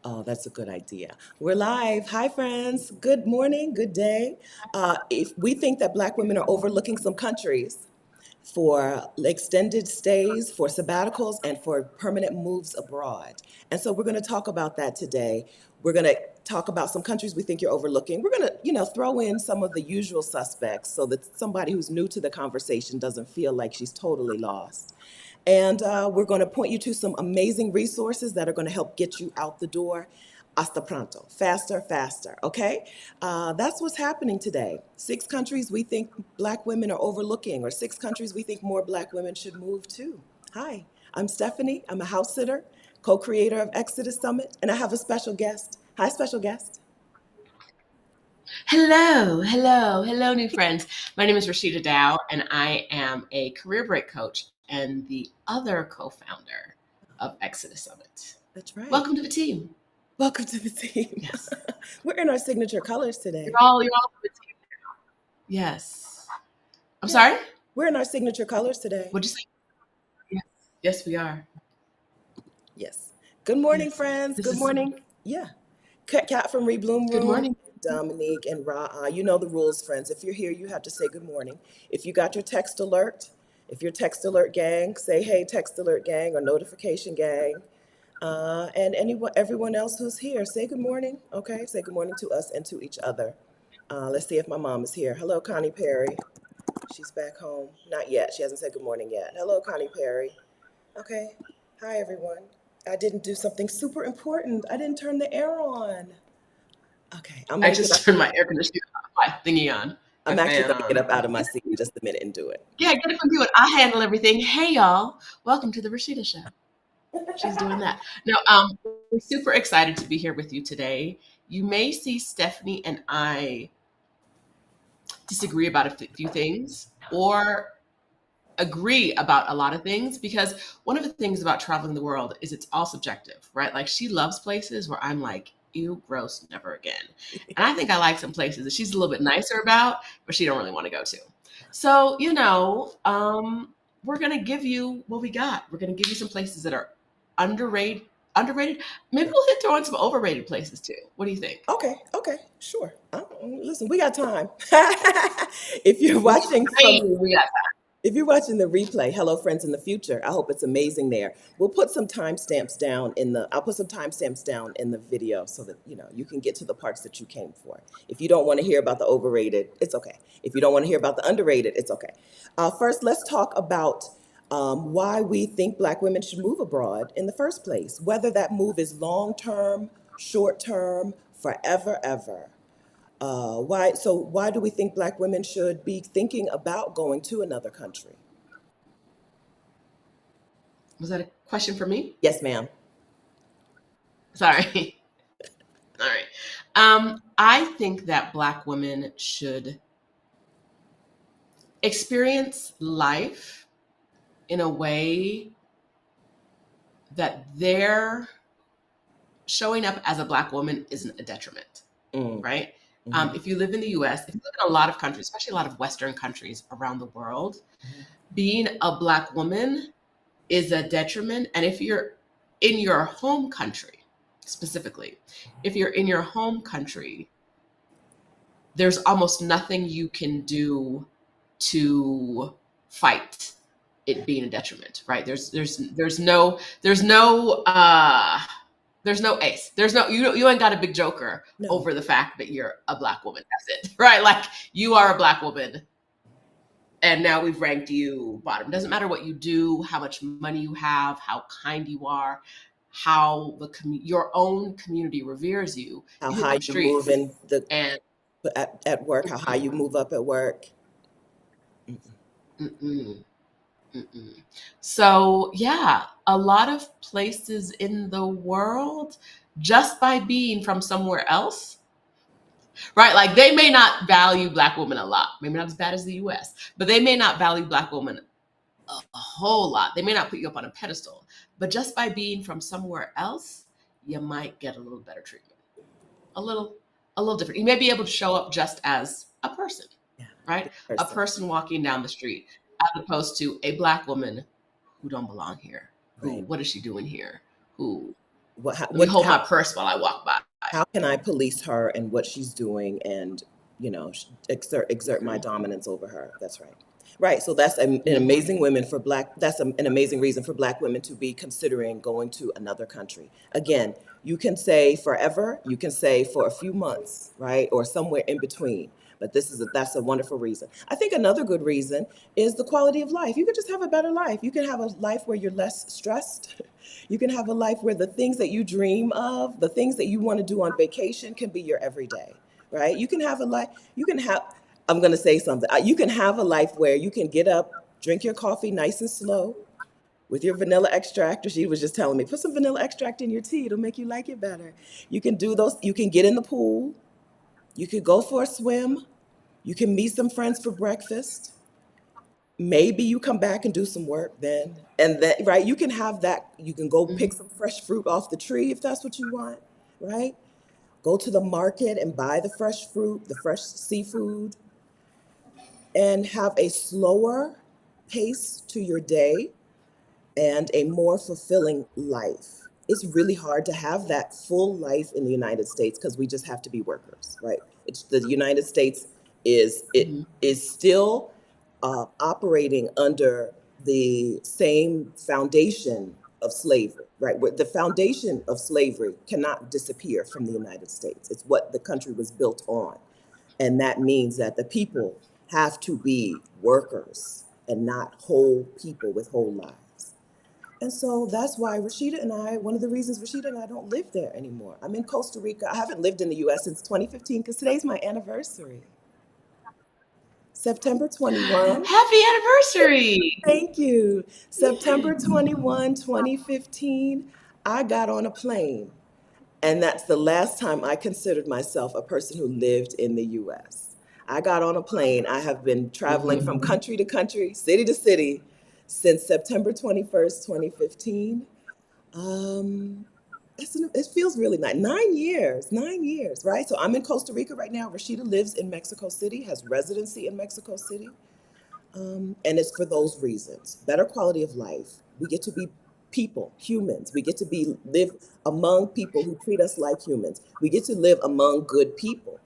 Oh, that's a good idea. We're live. Hi, friends. Good morning. Good day. If we think that Black women are overlooking some countries for extended stays, for sabbaticals, and for permanent moves abroad. And so we're going to talk about that today. We're going to talk about some countries we think you're overlooking. We're going to, throw in some of the usual suspects so that somebody who's new to the conversation doesn't feel like she's totally lost. And we're going to point you to some amazing resources that are going to help get you out the door hasta pronto, faster, faster, okay? That's what's happening today. 6 countries we think Black women are overlooking, or 6 countries we think more Black women should move to. Hi, I'm Stephanie. I'm a house sitter, co-creator of Exodus Summit, and I have a special guest. Hi, special guest. Hello, new friends. My name is Roshida Dowe, and I am a career break coach and the other co-founder of Exodus Summit. That's right. Welcome to the team. Welcome to the team. Yes, We're in our signature colors you're today. all on the team. Yes. I'm Yeah, sorry. we're in our signature colors today. What'd you say? Yes, yes, we are. Yes. Good morning, Yes, friends. this Good is morning. Yeah. Cat from Rebloom good Room, morning. Dominique and Ra. You know the rules, friends. If you're here, you have to say good morning. If you got your text alert, if you're text alert gang, say hey, text alert gang or notification gang. And anyone, everyone else who's here, say good morning. Okay, say good morning to us and to each other. Let's see if my mom is here. Hello, Connie Perry. She's back home. Not yet. She hasn't said good morning yet. Hello, Connie Perry. Okay. Hi, everyone. I didn't do something super important. I didn't turn the air on. Okay, I'm I gonna get up. just turned my air conditioning my thingy on, my I'm actually fan gonna get on. up out of my seat in just a minute and do it. Yeah, get it from do it. I handle everything. Hey, y'all. Welcome to the Rashida Show. She's doing that. No, we're super excited to be here with you today. You may see Stephanie and I disagree about a few things or agree about a lot of things because one of the things about traveling the world is it's all subjective, right? Like she loves places where I'm like, ew, gross, never again. And I think I like some places that she's a little bit nicer about, but she don't really want to go to. So, we're going to give you what we got. We're going to give you some places that are underrated. Underrated. Maybe we'll hit throw in some overrated places too. What do you think? Okay, okay, sure. Listen, we got time. If you're We, watching I from mean, we got If you're watching the replay, hello friends in the future. I hope it's amazing there. I'll put some timestamps down in the video so that you can get to the parts that you came for. If you don't want to hear about the overrated, it's okay. If you don't want to hear about the underrated, it's okay. First, let's talk about why we think Black women should move abroad in the first place, whether that move is long term, short term, forever, ever. Why do we think Black women should be thinking about going to another country? Was that a question for me? Yes, ma'am. Sorry. All right. I think that Black women should experience life in a way that their showing up as a Black woman isn't a detriment, Mm, right? mhm, If you live in the US, if you live in a lot of countries, especially a lot of Western countries around the world, mhm. being a Black woman is a detriment. And if you're in your home country, specifically, if you're in your home country, there's almost nothing you can do to fight it being a detriment, right? There's no ace. There's no you ain't got a big joker No. over the fact that you're a Black woman. That's it, right? Like you are a Black woman, and now we've ranked you bottom. Doesn't matter what you do, how much money you have, how kind you are, how your own community reveres you. How You hit high them you move streets, in the and at work, how high you move up at work. Mm-mm. mm-mm, mm-mm. So yeah, a lot of places in the world, just by being from somewhere else, right? Like they may not value Black women a lot, maybe not as bad as the US, but they may not value Black women a whole lot. They may not put you up on a pedestal, but just by being from somewhere else, you might get a little better treatment, a little, a little different. You may be able to show up just as a person, Yeah, right? this A person. person walking down the street, as opposed to a Black woman who don't belong here. Who? Right. What is she doing here? Who? Let me hold my purse while I walk by. how can I police her and what she's doing and, exert my Mhm. dominance over her? That's right. Right. So that's an Mhm. amazing women for black. That's an amazing reason for black women to be considering going to another country. Again, you can say forever, you can say for a few months, right, or somewhere in between. But that's a wonderful reason. I think another good reason is the quality of life. You can just have a better life. You can have a life where you're less stressed. You can have a life where the things that you dream of, the things that you want to do on vacation can be your everyday, right? You can have a life, you can have, I'm going to say something. You can have a life where you can get up, drink your coffee nice and slow with your vanilla extract. Or she was just telling me, put some vanilla extract in your tea. It'll make you like it better. You can do those. You can get in the pool. You could go for a swim. You can meet some friends for breakfast. Maybe you come back and do some work then. And then, right, you can have that. You can go pick Mhm. some fresh fruit off the tree if that's what you want, right? Go to the market and buy the fresh fruit, the fresh seafood, and have a slower pace to your day and a more fulfilling life. It's really hard to have that full life in the United States because we just have to be workers, right? It's the United States Mhm. is still operating under the same foundation of slavery, right? Where the foundation of slavery cannot disappear from the United States. It's what the country was built on. And that means that the people have to be workers and not whole people with whole lives. And so that's why one of the reasons Rashida and I don't live there anymore. I'm in Costa Rica. I haven't lived in the US since 2015 because today's my anniversary. September 21. Happy anniversary! Thank you. Yay. September 21, 2015, I got on a plane. And that's the last time I considered myself a person who lived in the US. I got on a plane. I have been traveling Mhm. from country to country, city to city since September 21st, 2015. Um, it feels really nice. 9 years, 9 years, right? So I'm in Costa Rica right now. Rashida lives in Mexico City, has residency in Mexico City. And it's for those reasons. Better quality of life. We get to be people, humans. We get to be live among people who treat us like humans. We get to live among good people.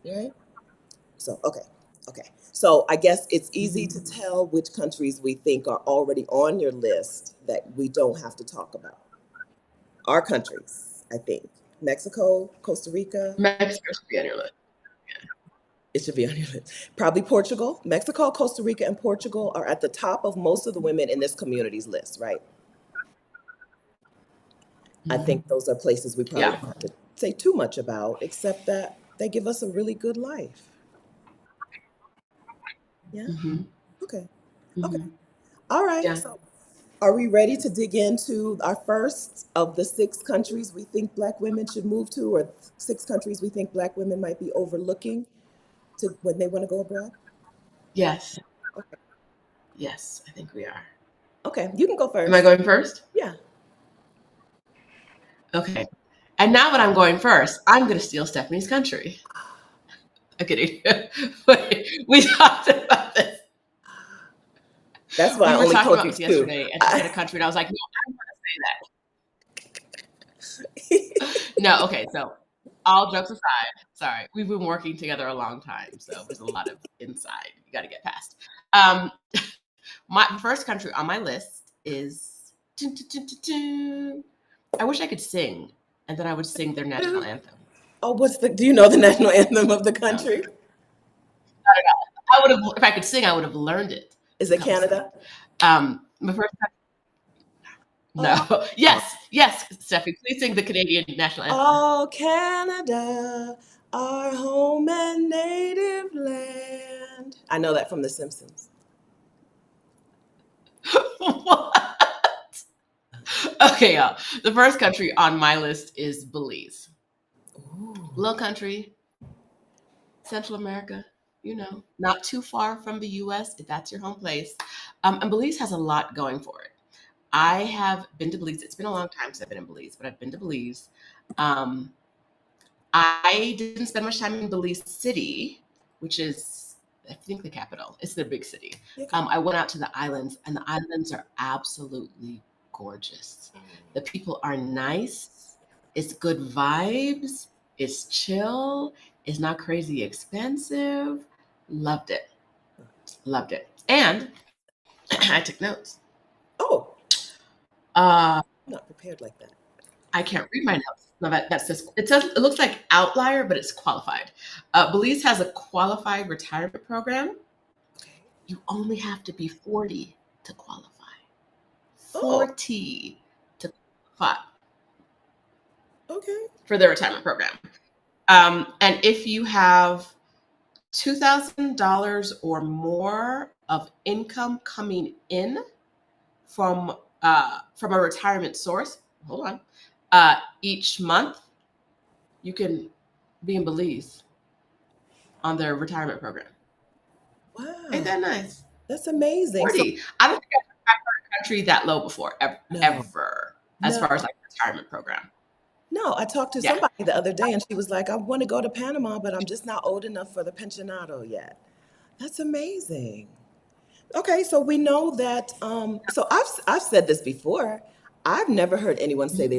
Right? So, okay. Okay. So I guess it's easy Mhm. to tell which countries we think are already on your list that we don't have to talk about. Our countries, I think. Mexico, Costa Rica, Mexico should be on your list. it should be on your list. Probably Portugal. Mexico, Costa Rica, and Portugal are at the top of most of the women in this community's list, right? I Mhm. think those are places we probably Yeah. don't have to say too much about, except that they give us a really good life. Yeah. Mhm. Okay. Okay. Mhm. All right. Yeah. So, are we ready to dig into our first of the six countries we think Black women should move to, or six countries we think Black women might be overlooking to when they want to go abroad? Yes. Okay. Yes, I think we are. Okay. You can go Am I first. going first? Yeah. Okay. And now that I'm going first, I'm going to steal Stephanie's country. I'm kidding. Wait, we talked about this. That's why I We were only talking told about you this two. yesterday, and she said a country, and I was like, no, I don't want to say that. No, okay. So, all jokes aside, sorry, we've been working together a long time, so there's a lot of inside you got to get past. Um, my first country on my list is. I wish I could sing, and then I would sing their national anthem. Oh, do you know the national anthem of the No, country? I would have, if I could sing, I would have learned it Is to it come sing. Canada? My first time, Oh, no, yes, yes, Steffi, please sing the Canadian national anthem. oh, Canada, our home and native land. I know that from The Simpsons. What? Okay, y'all. The first country on my list is Belize. Ooh. Little country, Central America, not too far from the US, if that's your home place. And Belize has a lot going for it. I have been to Belize. It's been a long time since I've been in Belize, but I've been to Belize. Um, I didn't spend much time in Belize City, which is, I think, the capital. It's the big city. Okay. I went out to the islands, and the islands are absolutely gorgeous. The people are nice. It's good vibes. It's chill. It's not crazy expensive. Loved it. Loved it. And I took notes. Oh, Uh, I'm not prepared like that. I can't read my notes. No, that's just, it says, it looks like outlier, but it's qualified. Belize has a qualified retirement program. Okay. You only have to be 40 to qualify. Oh, 40 to qualify okay. for the retirement program. And if you have $2,000 or more of income coming in from a retirement source, hold on, each month, you can be in Belize on their retirement program. Ain't Wow. that nice? That's amazing. So, 40. I don't think I've heard a country that low before, ever, no, ever, as no, far as like retirement program. no. I talked to Yeah. somebody the other day and she was like, I want to go to Panama, but I'm just not old enough for the pensionado yet. That's amazing. Okay, so we know that. So I've said this before. I've never heard anyone say they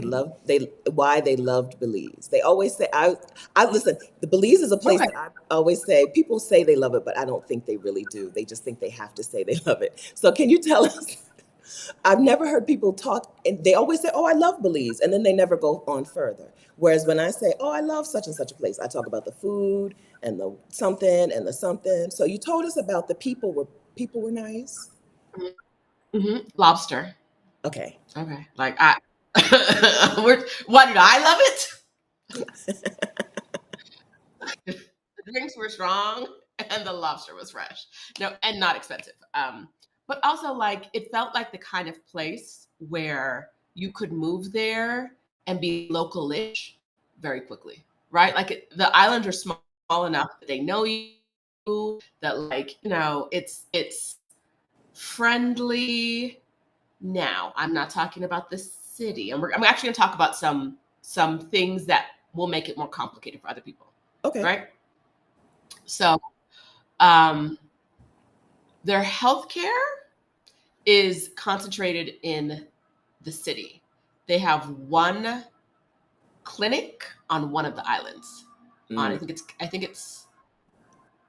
why they loved Belize. They always say I listen. The Belize is a place Okay. that I always say people say they love it, but I don't think they really do. They just think they have to say they love it. So can you tell us? I've never heard people talk, and they always say, "Oh, I love Belize," and then they never go on further. Whereas when I say, "Oh, I love such and such a place," I talk about the food and the something and the something. So you told us about the people were nice. Lobster. Okay. Okay. Like I, why did I love it? The drinks were strong and the lobster was fresh. No, and not expensive. But also like it felt like the kind of place where you could move there and be local-ish very quickly, right? Like the islands are small enough that they know you, that like, it's friendly. Now, I'm not talking about the city. I'm actually going to talk about some things that will make it more complicated for other people, Okay. right? So, um, their healthcare is concentrated in the city. They have one clinic on one of the islands. On Mm. I think it's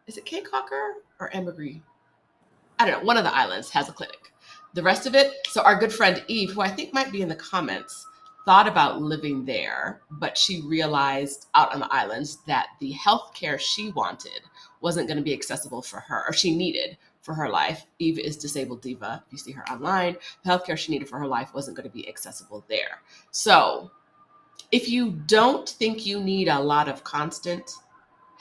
is it Cape Cocker or Emigree? I don't know. One of the islands has a clinic. The rest of it, so our good friend Eve, who I think might be in the comments, thought about living there, but she realized out on the islands that the healthcare she wanted wasn't going to be accessible for her, or she needed for her life. Eve is disabled diva. If you see her online, the healthcare she needed for her life wasn't going to be accessible there. So if you don't think you need a lot of constant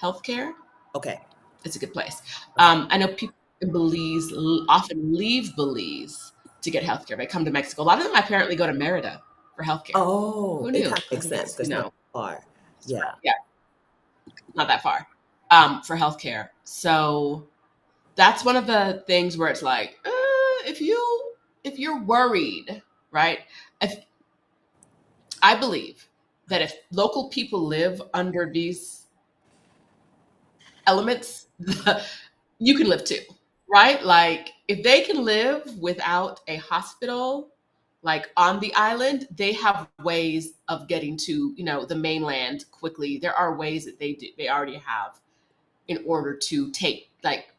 healthcare, Okay. it's a good place. Okay. I know people in Belize often leave Belize to get healthcare. They come to Mexico. A lot of them apparently go to Merida for healthcare. Oh, Who it knew? kind of I makes think sense it's, because not far. Yeah. yeah, not that far for healthcare. So that's one of the things where it's like, if you're worried, right? If I believe that if local people live under these elements, you can live too, right? Like if they can live without a hospital, like on the island, they have ways of getting to, the mainland quickly. There are ways that they already have in order to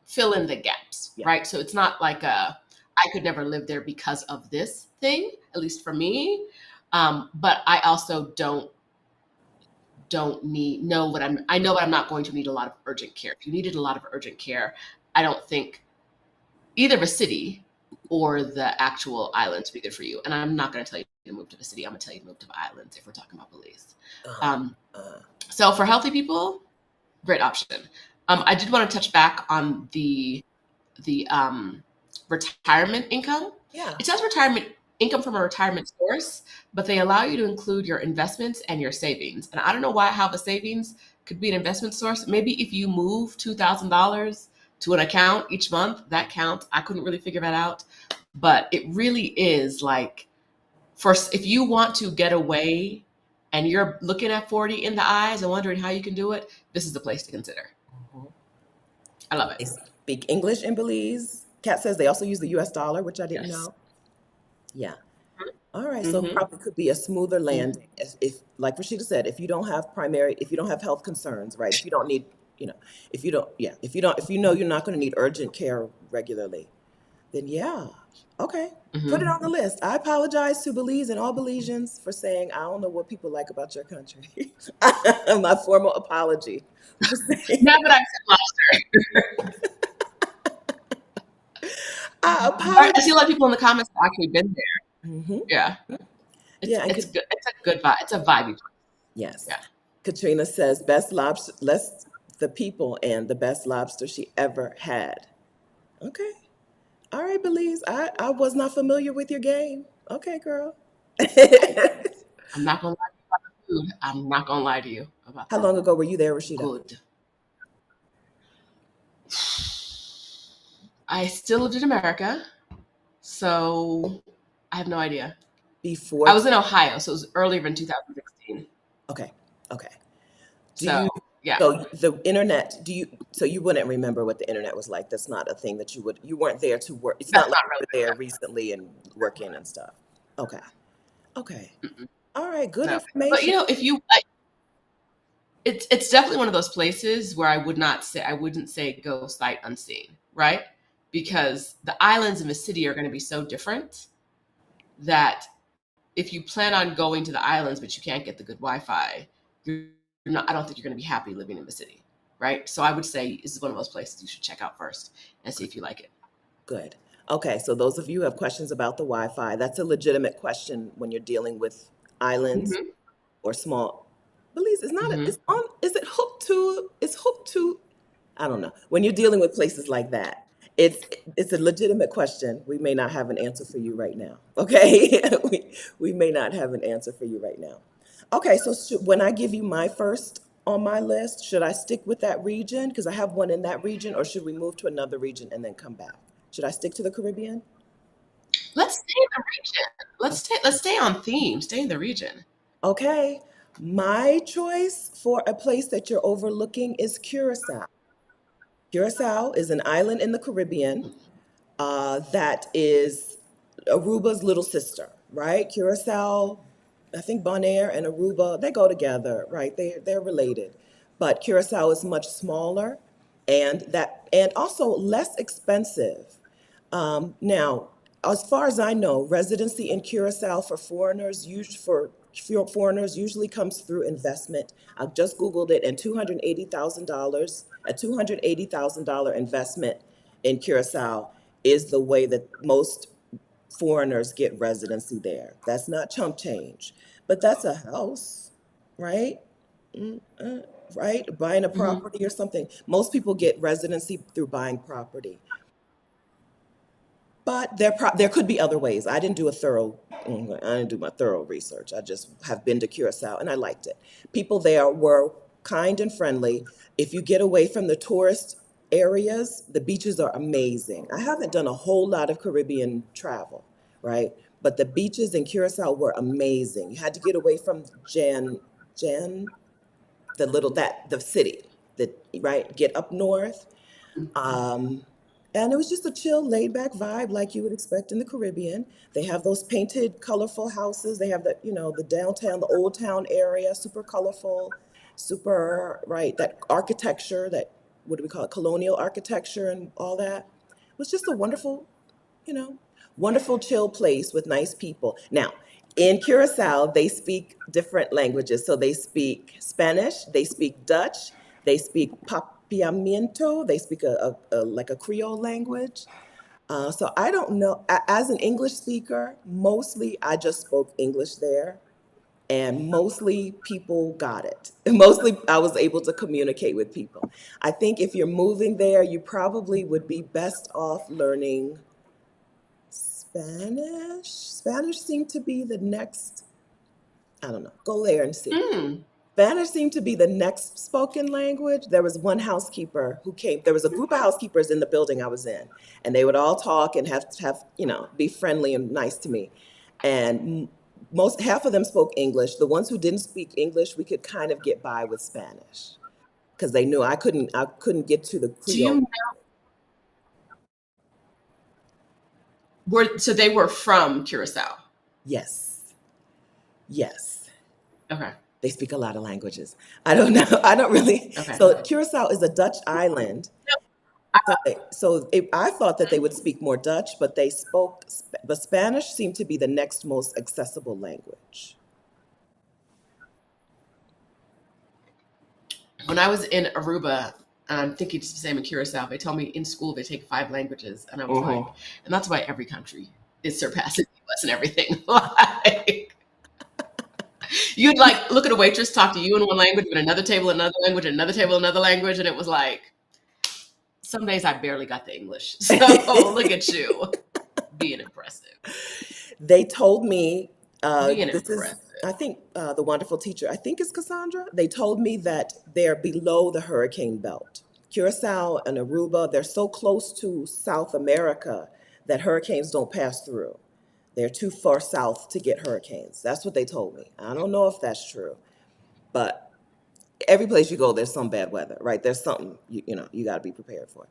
fill in the gaps, Yeah. right? So it's not like I could never live there because of this thing, at least for me. But I also don't need know what I know what I'm not going to need a lot of urgent care. If you needed a lot of urgent care, I don't think either the city or the actual island to be good for you. And I'm not going to tell you to move to the city. I'm going to tell you to move to the islands if we're talking about Belize. Uh-huh. Um, Uh, so for healthy people, great option. I did want to touch back on the retirement income. yeah. It says retirement income from a retirement source, but they allow you to include your investments and your savings. And I don't know how the savings could be an investment source. Maybe if you move $2,000 to an account each month, that counts. I couldn't really figure that out, but it really is like if you want to get away and you're looking at 40 in the eyes and wondering how you can do it, this is the place to consider. Mhm. I love it. They speak English in Belize. Kat says they also use the US dollar, which I didn't Yes. know. Yeah. All right, so Mm-hmm. probably could be a smoother Mm-hmm. landing if, like Rashida said, if you don't have health concerns, right? If you don't need, you know, if you don't, yeah, if you know you're not going to need urgent care regularly, then yeah, okay, put it Mm-hmm. on the list. I apologize to Belize and all Belizeans for saying I don't know what people like about your country. My formal apology for saying Now that I've said lobster, I I see a apologize. lot of people in the comments have actually been there. Hmm. Yeah, Yeah, and it's good. It's a good vibe. It's a vibey place. yes, Yeah. Katrina says best lobster, less the people and the best lobster she ever had. Okay. All right, Belize. I was not familiar with your game. Okay, girl. Hey, I'm not gonna lie to you about the food. I'm not gonna lie to you about How the long food. ago were you there, Rashida? Good. I still lived in America, so I have no idea. Before. I was in Ohio, so it was earlier than 2016. Okay. Okay. Do So you, yeah, so the internet, so you wouldn't remember what the internet was like. That's not a thing that you weren't there to work. It's that's not like not you were relevant. there recently and working and stuff. Okay. Okay. Mm-mm, All right. Good no, but information. if you, it's definitely one of those places where I wouldn't say go sight unseen, right? Because the islands and the city are going to be so different that if you plan on going to the islands but you can't get the good Wi-Fi, you're not. I don't think you're going to be happy living in the city, right? So I would say this is one of those places you should check out first and see if you like it. Good. Okay. So those of you who have questions about the Wi-Fi, that's a legitimate question when you're dealing with islands Hmm. or small. Belize is not a, Hmm. it's on, is it hooked to, I don't know. When you're dealing with places like that, it's it's a legitimate question. We may not have an answer for you right now. Okay? We may not have an answer for you right now. Okay, so when I give you my first on my list, should I stick with that region because I have one in that region, or should we move to another region and then come back? Should I stick to the Caribbean? Let's stay in the region. Let's stay on theme. Stay in the region. Okay, my choice for a place that you're overlooking is Curacao. Curacao is an island in the Caribbean that is Aruba's little sister, right? Curacao, I think Bonaire and Aruba, they go together, right? They're related. But Curacao is much smaller and also less expensive. Now, as far as I know, residency in Curacao for foreigners usually comes through investment. I just Googled it, and $280,000, a $280,000 investment in Curacao is the way that most foreigners get residency there. That's not chump change, but that's a house, right? Mm, right? Buying a Hmm. property or something. Most people get residency through buying property. But there could be other ways. I didn't do my thorough research. I just have been to Curacao and I liked it. People there were kind and friendly. If you get away from the tourist areas, the beaches are amazing. I haven't done a whole lot of Caribbean travel, right? But the beaches in Curacao were amazing. You had to get away from Jan, the city, right? Get up north, um, and it was just a chill, laid back vibe like you would expect in the Caribbean. They have those painted, colorful houses. They have the downtown, the old town area, super colorful, super, right, that architecture, that, what do we call it, colonial architecture and all that. It was just a wonderful, you know, wonderful, chill place with nice people. Now, in Curacao, they speak different languages. So they speak Spanish, they speak Dutch, they speak Papiamento, they speak like a Creole language. So I don't know. As an English speaker, mostly I just spoke English there, and mostly people got it. Mostly I was able to communicate with people. I think if you're moving there, you probably would be best off learning Spanish. Spanish seemed to be the next, I don't know, go there and see. Mm. Spanish seemed to be the next spoken language. There was one housekeeper who came, there was a group of housekeepers in the building I was in, and they would all talk and be friendly and nice to me. And most half of them spoke English. The ones who didn't speak English, we could kind of get by with Spanish because they knew I couldn't get to the Do you Creole. so they were from Curacao? Yes. Yes. Okay. They speak a lot of languages. I don't know. I don't really. Okay. So Curacao is a Dutch island. I thought that they would speak more Dutch, but but Spanish seemed to be the next most accessible language. When I was in Aruba, and I'm thinking it's the same in Curacao, they told me in school they take 5 languages, and I was like, Hmm. and that's why every country is surpassing us and everything. Like, you'd like look at a waitress talk to you in one language, but another table another language, another table another language, and it was like some days I barely got the English. So look at you being impressive, They told me, being this is, impressive. I think, the wonderful teacher, I think it's Cassandra. They told me that they're below the hurricane belt. Curacao and Aruba, they're so close to South America that hurricanes don't pass through. They're too far south to get hurricanes. That's what they told me. I don't know if that's true, but every place you go, there's some bad weather, right? There's something you got to be prepared for.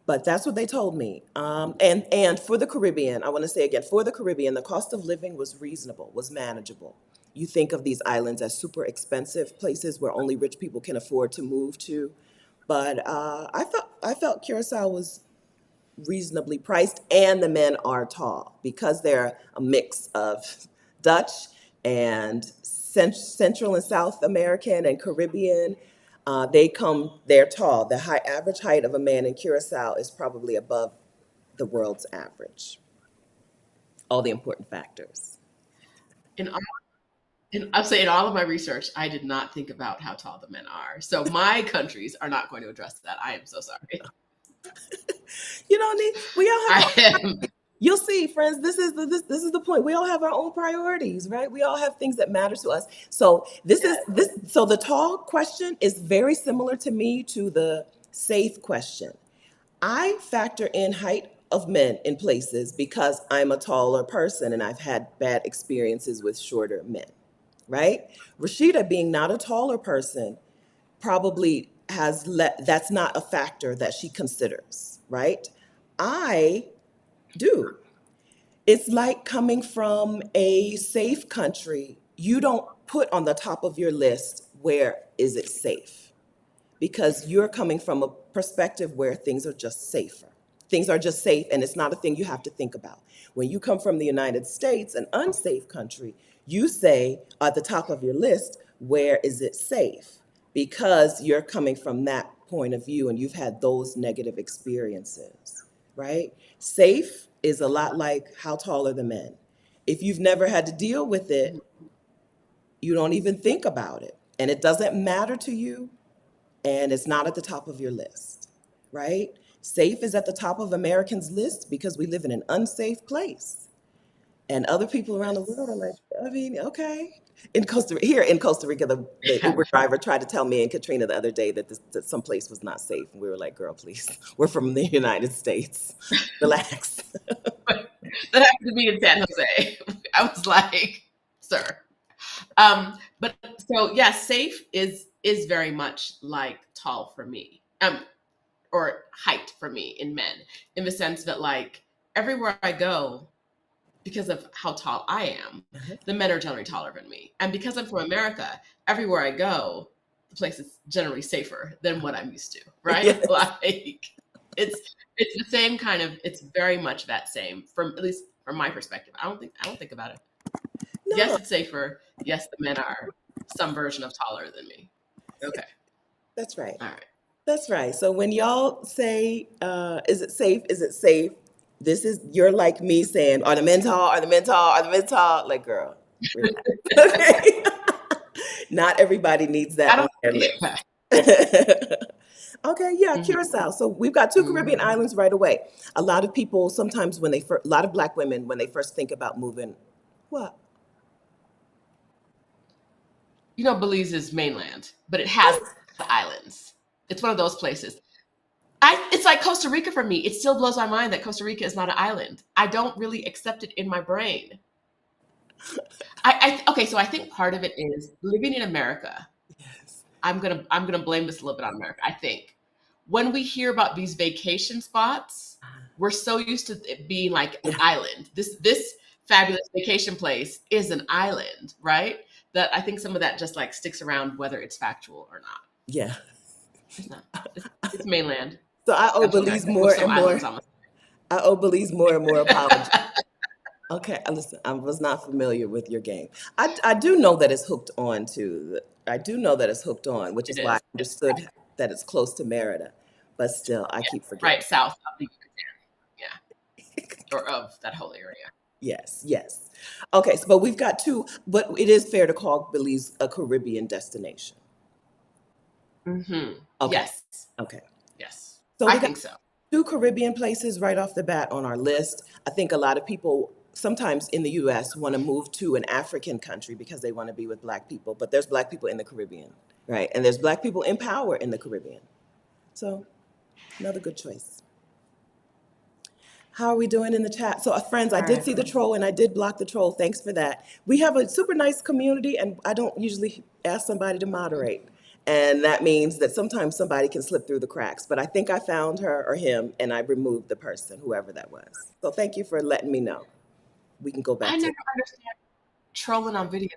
But that's what they told me. And for the Caribbean, I want to say again, for the Caribbean, the cost of living was reasonable, was manageable. You think of these islands as super expensive places where only rich people can afford to move to, but I felt Curacao was reasonably priced, and the men are tall because they're a mix of Dutch and Central and South American and Caribbean. They're tall. The average height of a man in Curacao is probably above the world's average. All the important factors. In all, I'll say in all of my research, I did not think about how tall the men are. So my countries are not going to address that. I am so sorry. You don't need. We all have. I am. You'll see, friends. This is the point. We all have our own priorities, right? We all have things that matter to us. So this is this. So the tall question is very similar to me to the safe question. I factor in height of men in places because I'm a taller person and I've had bad experiences with shorter men, right? Rashida, being not a taller person, probably that's not a factor that she considers, right? I do. It's like coming from a safe country. You don't put on the top of your list where is it safe, because you're coming from a perspective where things are just safer. Things are just safe, and it's not a thing you have to think about. When you come from the United States, an unsafe country, you say at the top of your list, where is it safe? Because you're coming from that point of view and you've had those negative experiences, right? Safe is a lot like how tall are the men. If you've never had to deal with it, you don't even think about it, and it doesn't matter to you, and it's not at the top of your list, right? Safe is at the top of Americans' list because we live in an unsafe place. And other people around the world are like, Yes. I mean, okay. Here in Costa Rica, the Uber driver tried to tell me and Katrina the other day that some place was not safe. And we were like, girl, please, we're from the United States. Relax. That happened to me in San Jose. I was like, sir. But so yeah, safe is very much like tall for me. Or height for me in men, in the sense that like everywhere I go, because of how tall I am, the men are generally taller than me. And because I'm from America, everywhere I go, the place is generally safer than what I'm used to, right? Yes. Like it's the same kind of, it's very much that same from, at least from my perspective. I don't think about it. Yes, No, it's safer. Yes, the men are some version of taller than me. Okay. that's right. All right. That's right. So when y'all say, is it safe? Is it safe? You're like me saying, are the men tall? Are the men tall? Are the men tall? Like, girl, relax. Okay. Not everybody needs that I on don't their yeah. list. Okay, yeah, Mhm, Curacao. So we've got two Caribbean mhm. islands right away. A lot of people sometimes a lot of Black women, when they first think about moving, what? You know, Belize is mainland, but it has Oh, islands. It's one of those places. It's like Costa Rica for me. It still blows my mind that Costa Rica is not an island. I don't really accept it in my brain. Okay, so I think part of it is living in America. yes. I'm gonna blame this a little bit on America. I think when we hear about these vacation spots, we're so used to it being like an island. This fabulous vacation place is an island, right? That I think some of that just like sticks around whether it's factual or not. Yeah. It's not. It's mainland. So I owe Central Belize America with more some and more. islands on I owe Belize more and more apologies. it. Okay, listen, I was not familiar with your game. I do know that it's hooked on I do know that it's hooked on, which It is why I is. understood that it's close to Merida. But still, I keep Right forgetting. south of the Yucatan. Yeah. Or of that whole area. Yes, yes. Okay, so but we've got two, but it is fair to call Belize a Caribbean destination. Okay, Yes. okay. Yes. So I we got think so. two Caribbean places right off the bat on our list. I think a lot of people sometimes in the US want to move to an African country because they want to be with Black people, but there's Black people in the Caribbean, right? And there's Black people in power in the Caribbean. So, another good choice. How are we doing in the chat? So, friends, I All did right. see the troll and I did block the troll. Thanks for that. We have a super nice community, and I don't usually ask somebody to moderate. And that means that sometimes somebody can slip through the cracks. But I think I found her or him and I removed the person, whoever that was. So, thank you for letting me know. We can go I back to. never understand trolling on video.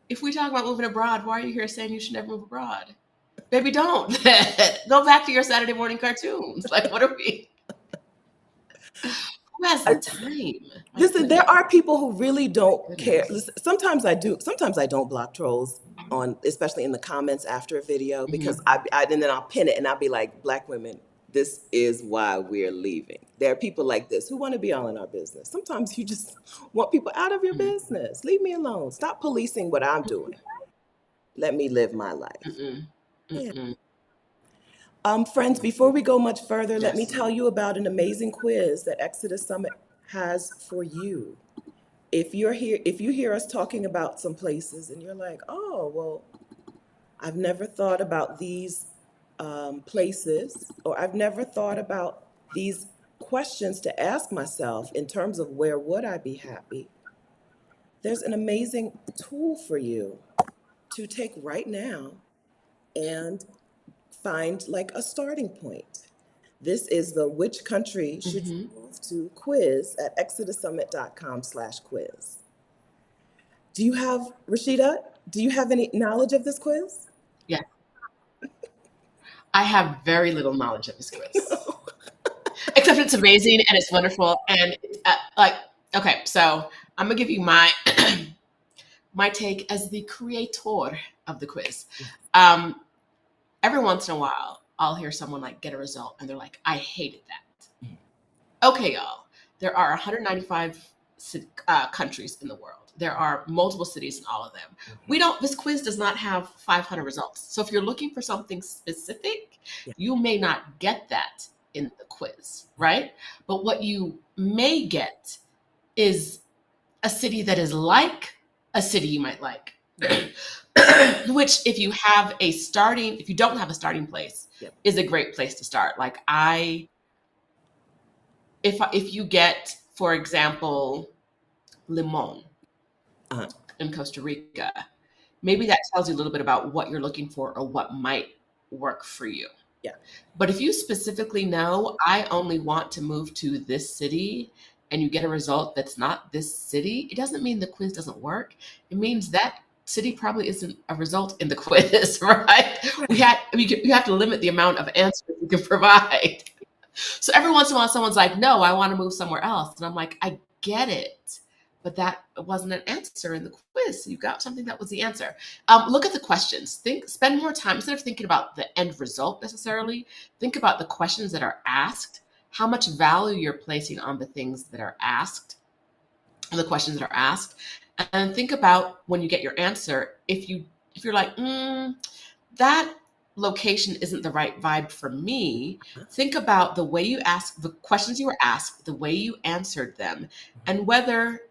If we talk about moving abroad, why are you here saying you should never move abroad? Baby, don't. Go back to your Saturday morning cartoons. Like, what are we? Who has the time? My Listen, there goodness. are people who really My don't care. goodness. Listen, sometimes I do. Sometimes I don't block trolls on, especially in the comments after a video, because Hmm. and then I'll pin it and I'll be like, Black women, this is why we're leaving. There are people like this who want to be all in our business. Sometimes you just want people out of your Hmm. business. Leave me alone. Stop policing what I'm doing. Let me live my life. Mm-mm. Yeah. Mm-mm. Friends, before we go much further, let me Yes. tell you about an amazing quiz that Exodus Summit has for you. If you're here, if you hear us talking about some places and you're like, oh, well, I've never thought about these places, or I've never thought about these questions to ask myself in terms of where would I be happy, there's an amazing tool for you to take right now and find like a starting point. This is the which country should you Hmm. move to quiz at exodussummit.com/quiz. Do you have, Rashida, do you have any knowledge of this quiz? Yeah. I have very little knowledge of this quiz, except it's amazing and it's wonderful. And like, okay, so I'm gonna give you my my take as the creator of the quiz. Yes. Um, every once in a while, I'll hear someone like get a result and they're like, I hated that. Okay, y'all. There are 195 countries in the world. There are multiple cities in all of them. We don't, this quiz does not have 500 results. So if you're looking for something specific, Yeah. you may not get that in the quiz, right? But what you may get is a city that is like a city you might like. Which if you don't have a starting place, Yep. is a great place to start. Like if you get, for example, limon Uh, in Costa Rica, maybe that tells you a little bit about what you're looking for or what might work for you. yeah. But if you specifically know, I only want to move to this city, and you get a result that's not this city, it doesn't mean the quiz doesn't work. It means that city probably isn't a result in the quiz, right? You have to limit the amount of answers you can provide. So every once in a while, someone's like, no, I want to move somewhere else. And I'm like, I get it. But that wasn't an answer in the quiz. So you got something that was the answer. Look at the questions. Spend more time instead of thinking about the end result necessarily. Think about the questions that are asked, how much value you're placing on the things that are asked, the questions that are asked, and think about when you get your answer. If you're like, that location isn't the right vibe for me, think about the way you asked the questions you were asked, the way you answered them, and whether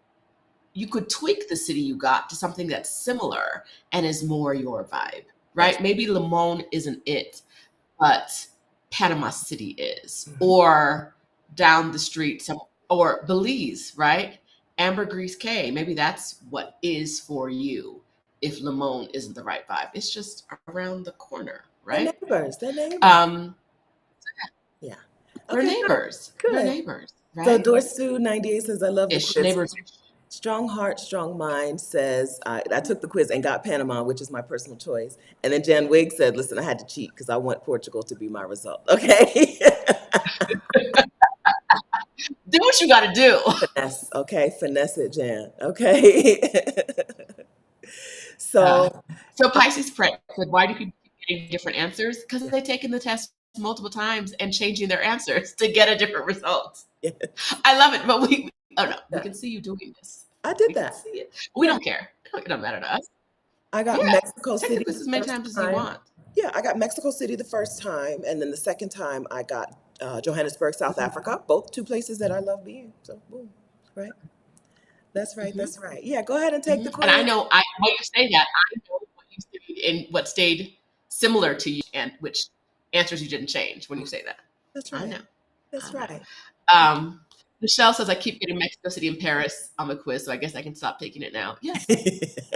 you could tweak the city you got to something that's similar and is more your vibe, That's right? Maybe Limon isn't it, but Panama City is, mhm. or down the street, or Belize, right? Ambergris Caye, maybe that's what is for you if Limon isn't the right vibe. It's just around the corner, They're right? neighbors. They're neighbors. Um, Yeah. they're Okay, good. neighbors. They're Good. neighbors. So right? Dorsu 98 says, I love the Ish, quiz. neighbors. Strong heart, strong mind says, I took the quiz and got Panama, which is my personal choice. And then Jan Wigg said, listen, I had to cheat because I want Portugal to be my result. Okay. Do what you got to do. Finesse. Okay. Finesse it, Jan. Okay. Uh, So, so Pisces said, why do people keep getting different answers? Because they've taken the test multiple times and changing their answers to get a different result. yes, I love it, but oh no, we yeah, can see you doing this. I did We can that. see it. We Yeah. don't care. It don't matter to us. I Yeah, got Mexico take the City quiz the as many first times as you time. want. Yeah, I got Mexico City the first time. And then the second time I got Johannesburg, South Africa. Both two places that I love being. So, boom. Right. That's right. Hmm. That's right. Yeah, go ahead and take Hmm. the And I quiz. know, when you say that, I know what you stayed in, what stayed similar to you, and which answers you didn't change when you say that. That's I know. right. That's I know. right. Michelle says I keep getting Mexico City and Paris on the quiz, so I guess I can stop taking it now. Yes,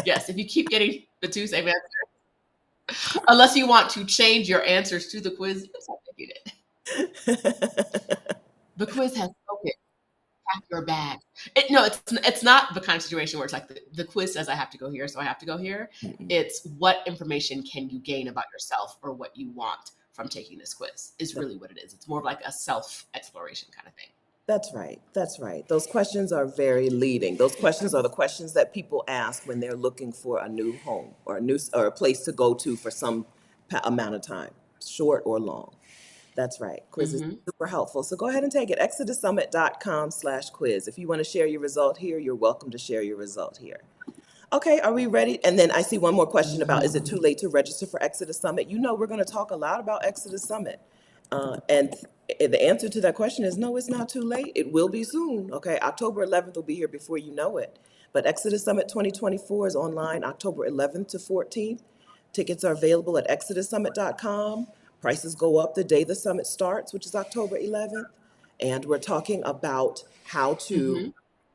yes. If you keep getting the two same answers, unless you want to change your answers to the quiz, you can stop taking it. The quiz has spoken. Pack your bag. No, it's not the kind of situation where it's like the quiz says I have to go here, so I have to go here. Mm-mm. It's what information can you gain about yourself or what you want from taking this quiz is really what it is. It's more of like a self exploration kind of thing. That's right. That's right. Those questions are very leading. Those questions are the questions that people ask when they're looking for a new home or a place to go to for some amount of time, short or long. That's right. Quiz is Hmm. super helpful. So go ahead and take it. ExodusSummit.com/quiz. If you want to share your result here, you're welcome to share your result here. Okay, are we ready? And then I see one more question about, is it too late to register for Exodus Summit? You know, we're going to talk a lot about Exodus Summit. And the answer to that question is no, it's not too late. It will be soon. Okay, October 11th will be here before you know it. But Exodus Summit 2024 is online October 11th to 14th. Tickets are available at ExodusSummit.com. Prices go up the day the summit starts, which is October 11th. And we're talking about how to Hmm.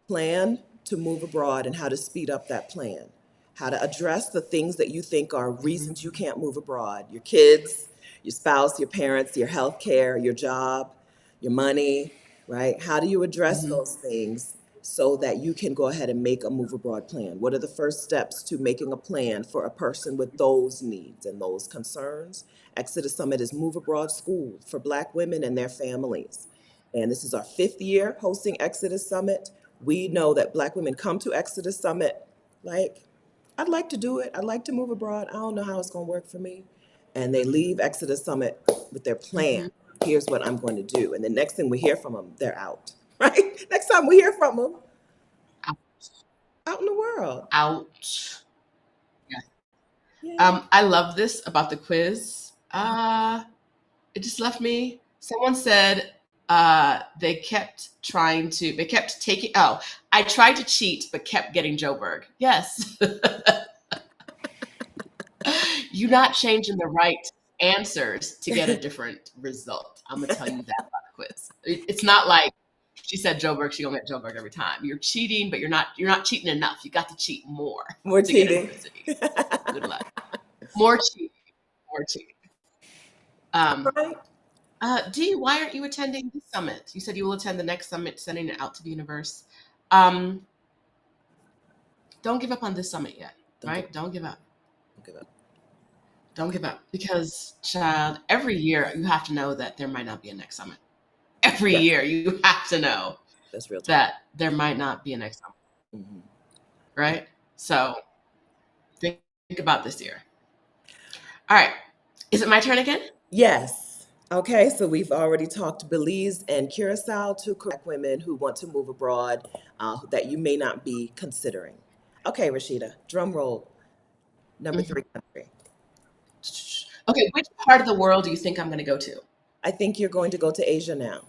plan to move abroad and how to speed up that plan, how to address the things that you think are Hmm. reasons you can't move abroad, your kids, your spouse, your parents, your health care, your job, your money, right? How do you address Hmm. those things so that you can go ahead and make a move abroad plan? What are the first steps to making a plan for a person with those needs and those concerns? Exodus Summit is Move Abroad School for Black women and their families. And this is our fifth year hosting Exodus Summit. We know that Black women come to Exodus Summit like, I'd like to do it. I'd like to move abroad. I don't know how it's going to work for me. And they leave Exodus Summit with their Hmm. plan. Here's what I'm going to do. And the next thing we hear from them, they're out, right? Next time we hear from them, out in the world. Ouch. Yeah. Yeah. I love this about the quiz. It just left me. Someone said they kept taking, oh, I tried to cheat, but kept getting Joburg. Yes. You're not changing the right answers to get a different result. I'm going to tell you that about the quiz. It's not like she said Joburg, she gonna get Joburg every time. You're cheating, but you're not cheating enough. You got to cheat more More to get a cheating. different city. Good luck. More cheating. More cheating. Um, Right? Dee, why aren't you attending this summit? You said you will attend the next summit, sending it out to the universe. Um, don't give up on this summit yet, Don't give right? Don't give up. don't give up. Don't give up because, child, every year you have to know that there might not be a next summit. Every Yes, year you have to know that's real talk. that there might not be a next summit, Hmm. right? So think about this year. All right. Is it my turn again? Yes. Okay, so we've already talked Belize and Curacao, two Black women who want to move abroad that you may not be considering. Okay, Rashida, drum roll. Number Mhm. three country. Okay, which part of the world do you think I'm going to go to? I think you're going to go to Asia now.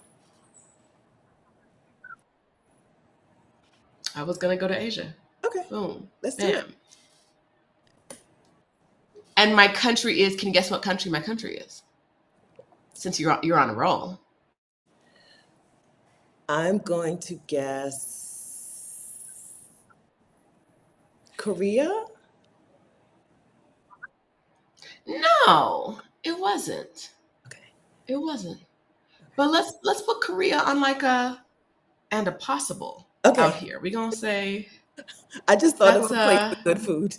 I was going to go to Asia. Okay, Boom. let's do it. Bam. And my country is, can you guess what country my country is? Since you're on a roll. I'm going to guess Korea. No, it wasn't. Okay. It wasn't. But let's put Korea on like a and a possible out Okay. here. We're going to say I just thought of that's a place a with good food.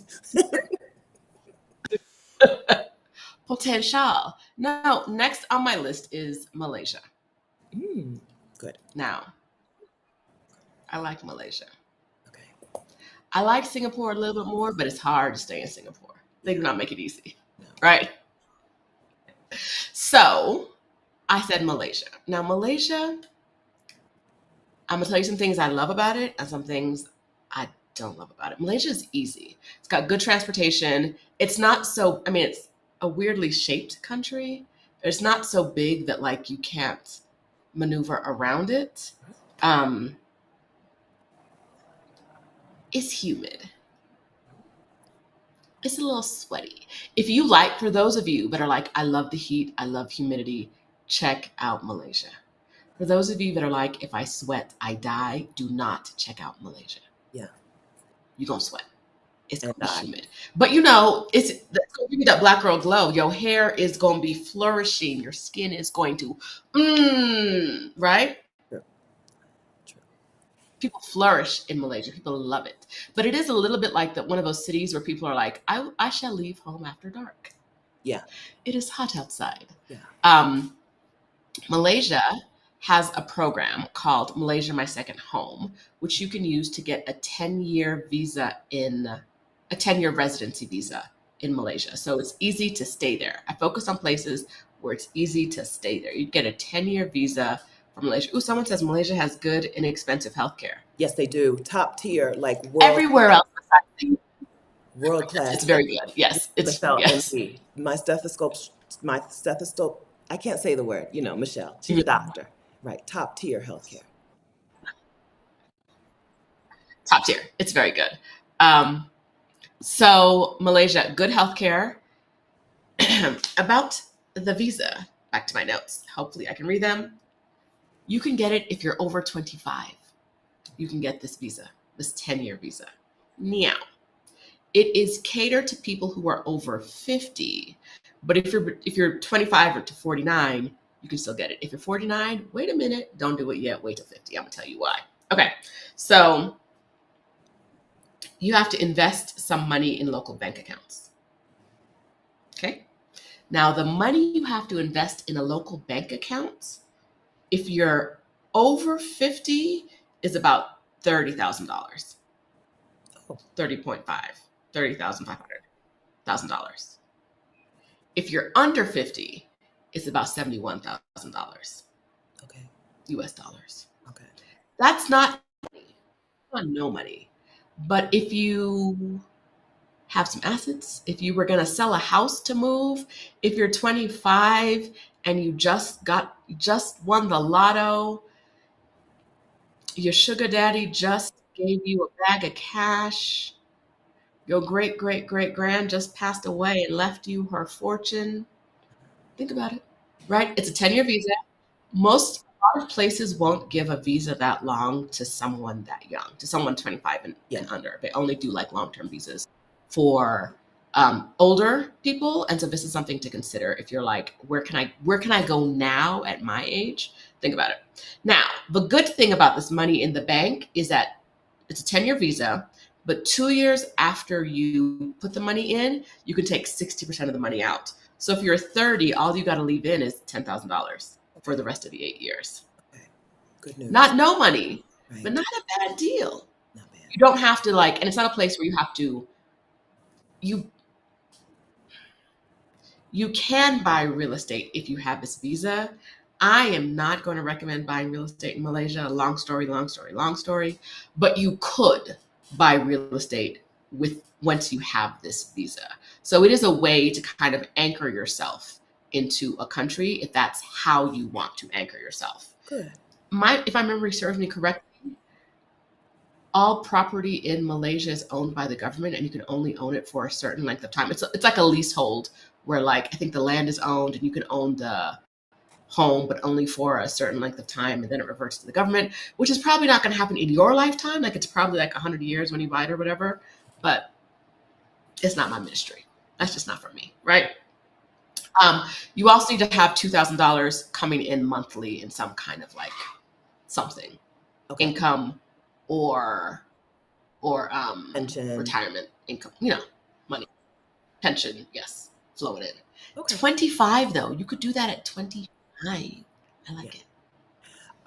potential. Now, next on my list is Malaysia. Mm, good. Now, I like Malaysia. Okay. I like Singapore a little bit more, but it's hard to stay in Singapore. They do not make it easy, No. right? So I said Malaysia. Now, Malaysia, I'm gonna tell you some things I love about it and some things I don't love about it. Malaysia is easy. It's got good transportation. It's not so, I mean, it's a weirdly shaped country. It's not so big that like you can't maneuver around it. Um, it's humid. It's a little sweaty. If you like, for those of you that are like, I love the heat, I love humidity, check out Malaysia. For those of you that are like, if I sweat, I die, do not check out Malaysia. Yeah. You're going to sweat. It's And going to be I. humid. But you know, it's going to give you that black girl glow. Your hair is going to be flourishing. Your skin is going to, right? True. True. People flourish in Malaysia. People love it. But it is a little bit like one of those cities where people are like, I shall leave home after dark. Yeah. It is hot outside. Yeah. Malaysia has a program called Malaysia My Second Home, which you can use to get a 10-year residency visa in Malaysia. So it's easy to stay there. I focus on places where it's easy to stay there. You get a 10-year visa from Malaysia. Ooh, someone says Malaysia has good, inexpensive healthcare. Yes, they do. Top tier, like Everywhere else besides the US, world it's class. very good. Yes, it's Michelle yes. MD. My stethoscope, I can't say the word, Michelle. She's a Mhm. doctor. Right. Top tier healthcare. Top tier. It's very good. So Malaysia, good healthcare. About the visa, back to my notes. Hopefully I can read them. You can get it if you're over 25. You can get this visa, this 10-year visa. Now, it is catered to people who are over 50. But if you're 25 or to 49, you can still get it. If you're 49, wait a minute, don't do it yet. Wait till 50. I'm gonna tell you why. Okay, so you have to invest some money in local bank accounts. Okay. Now, the money you have to invest in a local bank account, if you're over 50, is about $30,000. Oh, 30.5, $30,500. If you're under 50, it's about $71,000 okay. US dollars. Okay. That's not no money. But if you have some assets, if you were going to sell a house to move, if you're 25 and you just won the lotto, your sugar daddy just gave you a bag of cash, your great great great grand just passed away and left you her fortune. Think about it, right? It's a 10-year visa. A lot of places won't give a visa that long to someone that young, to someone 25 Yeah. and under. They only do like long-term visas for older people. And so this is something to consider if you're like, where can I go now at my age? Think about it. Now, the good thing about this money in the bank is that it's a 10-year visa, but 2 years after you put the money in, you can take 60% of the money out. So if you're 30, all you got to leave in is $10,000 for Okay. the rest of the 8 years. Okay. Good news. Not no money, Right. but not a bad deal. Not bad. You don't have to and it's not a place where you you can buy real estate if you have this visa. I am not going to recommend buying real estate in Malaysia. Long story, long story, long story. But you could buy real estate once you have this visa. So it is a way to kind of anchor yourself into a country if that's how you want to anchor yourself. Good. If my memory serves me correctly, all property in Malaysia is owned by the government and you can only own it for a certain length of time. It's like a leasehold where like I think the land is owned and you can own the home, but only for a certain length of time, and then it reverts to the government, which is probably not going to happen in your lifetime. Like it's probably like 100 years when you buy it or whatever, but it's not my ministry. That's just not for me, right? You also need to have $2,000 coming in monthly in some kind of like something. Okay. income or or Pension. retirement income, money, pension, yes, flowing in. Okay. 25 though, you could do that at 25. I Yeah. like it.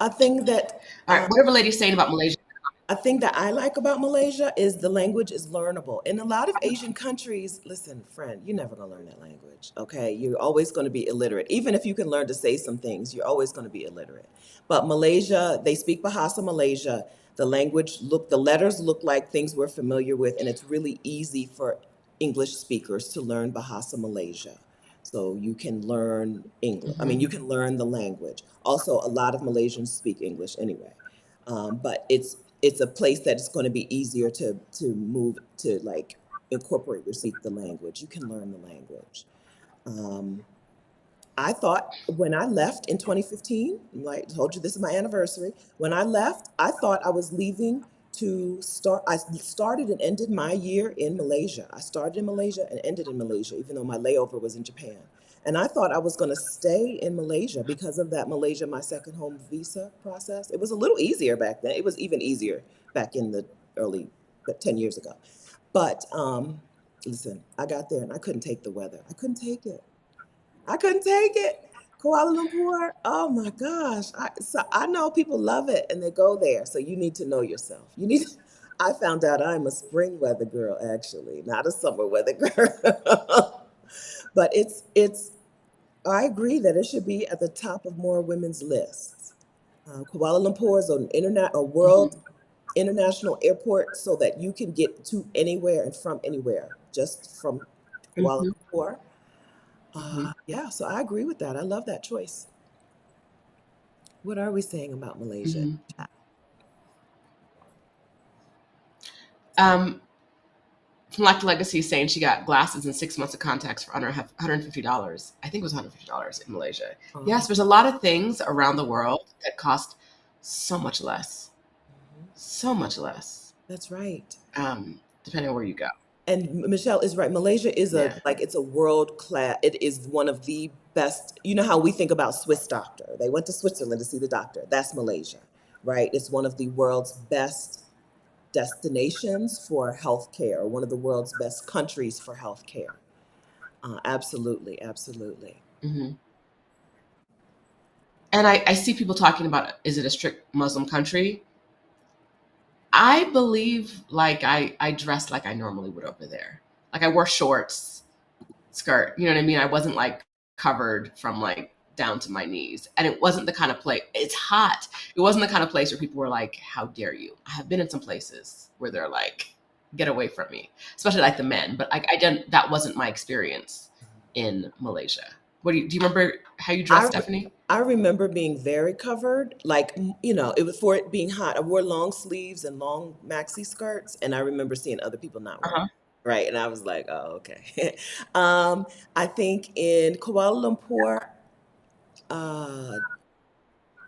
I think that All right, whatever lady's saying about Malaysia. a thing that I like about Malaysia is the language is learnable. In a lot of Asian countries, listen, friend, you're never gonna learn that language, okay? You're always gonna be illiterate. Even if you can learn to say some things, you're always gonna be illiterate. But Malaysia, they speak Bahasa Malaysia. The letters look like things we're familiar with, and it's really easy for English speakers to learn Bahasa Malaysia. So you can learn English. I mean, Hmm. you can learn the language. Also, a lot of Malaysians speak English anyway. But it's a place that it's going to be easier to move to, like, incorporate or speak the language. You can learn the language. Um, I thought when I left in 2015, like I told you, this is my anniversary. When I left, I thought I was leaving to start. I started and ended my year in Malaysia. I started in Malaysia and ended in Malaysia, even though my layover was in Japan. And I thought I was going to stay in Malaysia because of that Malaysia, my second home visa process. It was a little easier back then. It was even easier back in the early, but 10 years ago. But listen, I got there and I couldn't take the weather. I couldn't take it. I couldn't take it. Kuala Lumpur, oh my gosh. I know people love it and they go there. So you need to know yourself. I found out I'm a spring weather girl, actually, not a summer weather girl. But I agree that it should be at the top of more women's lists. Kuala Lumpur is a world Hmm. international airport so that you can get to anywhere and from anywhere just from Kuala Hmm. Lumpur. Hmm. Yeah, so I agree with that. I love that choice. What are we saying about Malaysia? Hmm. Um, from Lack Legacy saying she got glasses and 6 months of contacts for under $150. I think it was $150 in Malaysia. Oh, Yes, there's a lot of things around the world that cost so much less, mhm. so much less, That's right. depending on where you go. And Michelle is right. Malaysia is Yeah. it's a world class. It is one of the best. You know how we think about Swiss doctor. They went to Switzerland to see the doctor. That's Malaysia, right? It's one of the world's best destinations for healthcare, one of the world's best countries for healthcare. Absolutely, absolutely. Hmm. And I see people talking about, is it a strict Muslim country? I believe like I dressed like I normally would over there. Like I wore shorts, skirt, you know what I mean? I wasn't like covered from like down to my knees. And it wasn't the kind of place, it's hot. It wasn't the kind of place where people were like, how dare you? I have been in some places where they're like, get away from me, especially like the men. But I didn't, that wasn't my experience in Malaysia. Do you remember how you I dressed, re- Stephanie? I remember being very covered, like it was for it being hot. I wore long sleeves and long maxi skirts, and I remember seeing other people not wearing, Uh-huh. it, right? And I was like, oh, okay. um, I think in Kuala Lumpur, uh,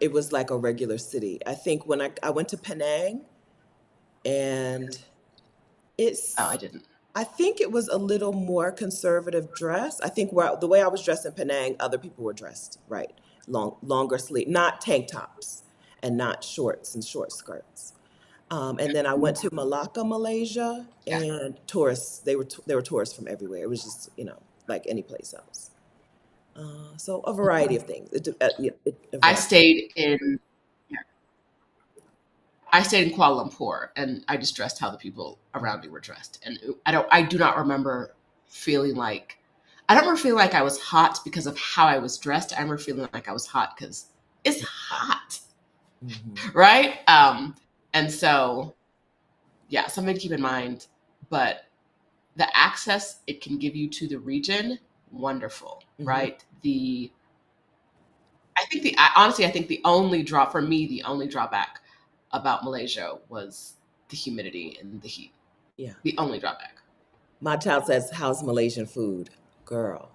it was like a regular city. I think when I went to Penang, and Oh, I it's didn't. I think it was a little more conservative dress. I think the way I was dressed in Penang, other people were dressed right, longer sleeve, not tank tops, and not shorts and short skirts. And then I went to Malacca, Malaysia, Yeah. and tourists. They were tourists from everywhere. It was just like any place else. So a variety of things. Yeah, a I variety. stayed in I stayed in Kuala Lumpur, and I just dressed how the people around me were dressed. And I do not remember feeling like, I don't remember feeling like I was hot because of how I was dressed. I remember feeling like I was hot because it's hot, Hmm. right? And so, yeah, something to keep in mind. But the access it can give you to the region, wonderful, Hmm. right? Honestly, I think the only draw for me, the only drawback about Malaysia was the humidity and the heat. Yeah. The only drawback. My child says, "How's Malaysian food?" Girl,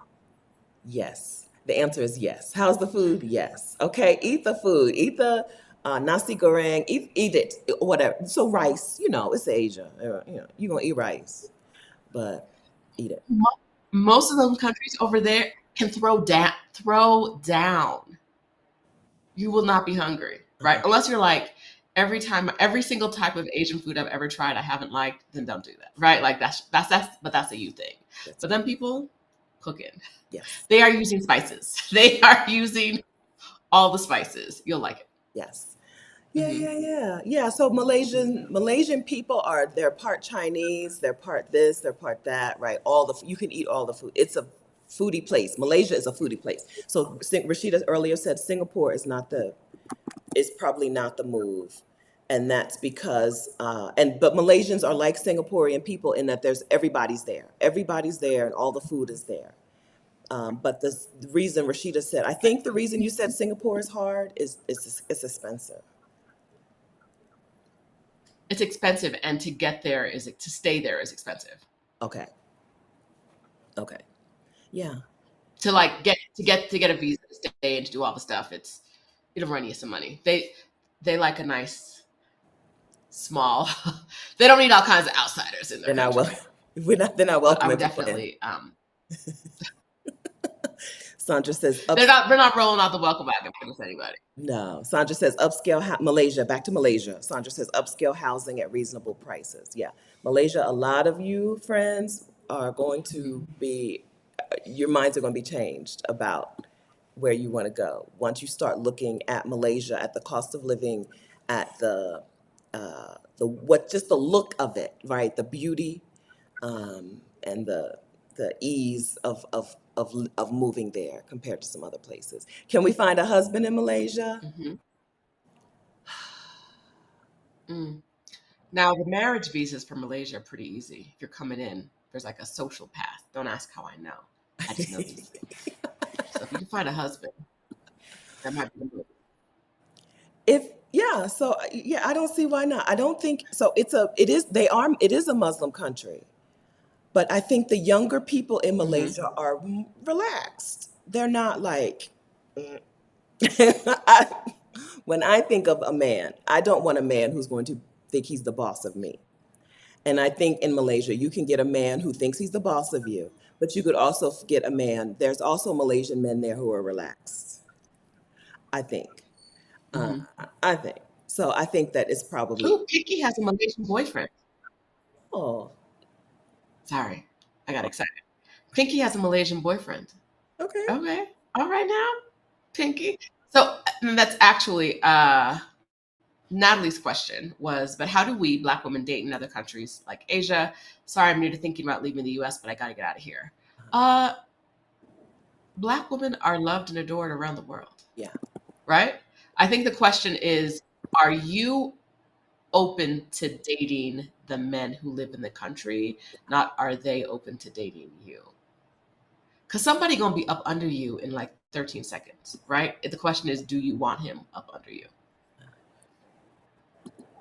yes. The answer is yes. How's the food? Yes. Okay, eat the food. Eat the nasi goreng. Eat it. Whatever. So rice, it's Asia. You're gonna eat rice, but eat it. Most of those countries over there can throw down. Throw down. You will not be hungry, right? Uh-huh. Unless you're like every single type of Asian food I've ever tried I haven't liked, then don't do that, right? Like but that's a you thing. That's But then people cooking, yes, they are using spices. They are using all the spices. You'll like it. yes. Yeah, Hmm. yeah, yeah. Yeah, so Malaysian people are they're part Chinese, they're part this, they're part that, right? You can eat all the food. It's a foodie place. Malaysia is a foodie place. So Rashida earlier said Singapore is probably not the move. And that's because but Malaysians are like Singaporean people in that there's everybody's there. Everybody's there and all the food is there. But the reason Rashida said, I think the reason you said Singapore is hard is it's expensive. It's expensive, and to stay there is expensive. Okay. Okay. Yeah. To get a visa to stay and to do all the stuff, it'll run you some money. They like a nice small. They don't need all kinds of outsiders in their They're not country. well. They're not But I welcoming would people in. definitely. Sandra says They're not rolling out the welcome wagon for anybody. no. Sandra says Malaysia. Back to Malaysia. Sandra says upscale housing at reasonable prices. Yeah, Malaysia. A lot of you friends are going to be. Your minds are going to be changed about where you want to go once you start looking at Malaysia, at the cost of living, at just the look of it, right? The beauty, and the ease of moving there compared to some other places. Can we find a husband in Malaysia? Hmm. Mm. Now the marriage visas for Malaysia are pretty easy. If you're coming in, there's like a social path. Don't ask how I know. I just know these things. So if you can find a husband, that might be the move. If yeah, so yeah, I don't see why not. I don't think so. It is a Muslim country, but I think the younger people in Hmm. Malaysia are relaxed. They're not like I, when I think of a man, I don't want a man who's going to think he's the boss of me. And I think in Malaysia, you can get a man who thinks he's the boss of you, but you could also get a man. There's also Malaysian men there who are relaxed. I think. Uh, Hmm. I think. So I think that it's probably. Ooh, Pinky has a Malaysian boyfriend. Oh, Sorry, I got excited. Pinky has a Malaysian boyfriend. okay. Okay, all right now, Pinky. So that's actually Natalie's question was, but how do we Black women date in other countries like Asia? Sorry, I'm new to thinking about leaving the U.S., but I got to get out of here. Uh, Black women are loved and adored around the world, Yeah. right? I think the question is, are you open to dating the men who live in the country? Not are they open to dating you? Because somebody gonna be up under you in like 13 seconds, right? The question is, do you want him up under you,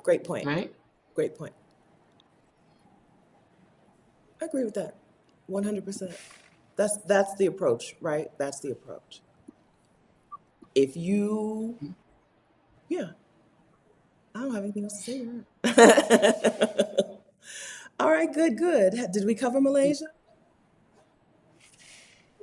Great point. right? Great point. I agree with that. 100%. That's the approach, right? That's the approach. If you, yeah, I don't have anything else to say to that. All right, good, good. Did we cover Malaysia?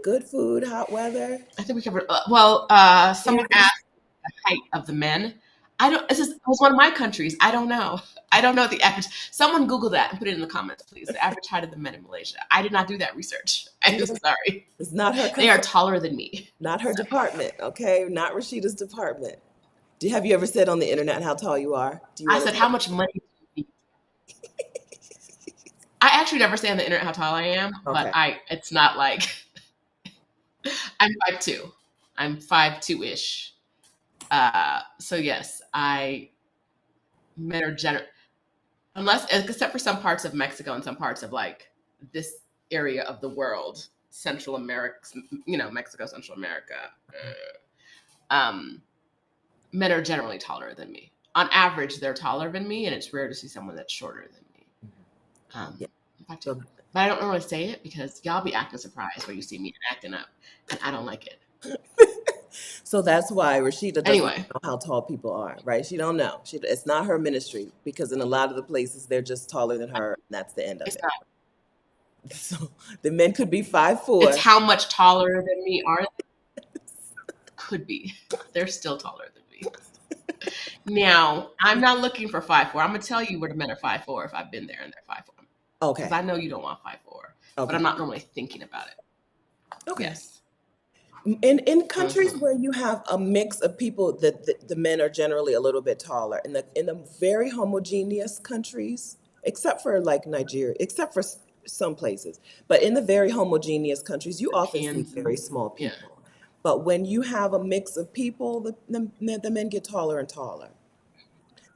Good food, hot weather. I think we covered. Someone Interviews. asked the height of the men. I don't. It was one of my countries. I don't know. I don't know the average. Someone Google that and put it in the comments, please. The average height of the men in Malaysia. I did not do that research. I'm Yeah, just sorry. it's not her They are country, taller than me. not her So department, okay? Not Rashida's department. Have you ever said on the internet how tall you are? Do you I want said, to say? how much money do you need? I actually never say on the internet how tall I am, but Okay. it's not like I'm 5'2". I'm 5'2" ish. So yes, I men are unless except for some parts of Mexico and some parts of like this area of the world, Central America, Mexico, Central America. Um, Men are generally taller than me. On average, they're taller than me, and it's rare to see someone that's shorter than me. Um, Yeah. in fact, So but I don't normally say it because y'all be acting surprised when you see me acting up, and I don't like it. So that's why Rashida doesn't Anyway, know how tall people are, right? She don't know. It's not her ministry because in a lot of the places they're just taller than her, and that's the end of it's it. not. So the men could be five It's four. how much taller than me are they? Could be. They're still taller than me. Now, I'm not looking for 5'4". I'm gonna tell you where the men are 5'4" if I've been there and they're 5'4", because Okay. I know you don't want 5'4", but I'm Okay. not normally thinking about it. Okay. Yes. In countries Hmm. where you have a mix of people, the men are generally a little bit taller. In the very homogeneous countries, except for like Nigeria, except for some places, but in the very homogeneous countries, you often see Europeans very and small yeah. people. But when you have a mix of people, the men get taller and taller.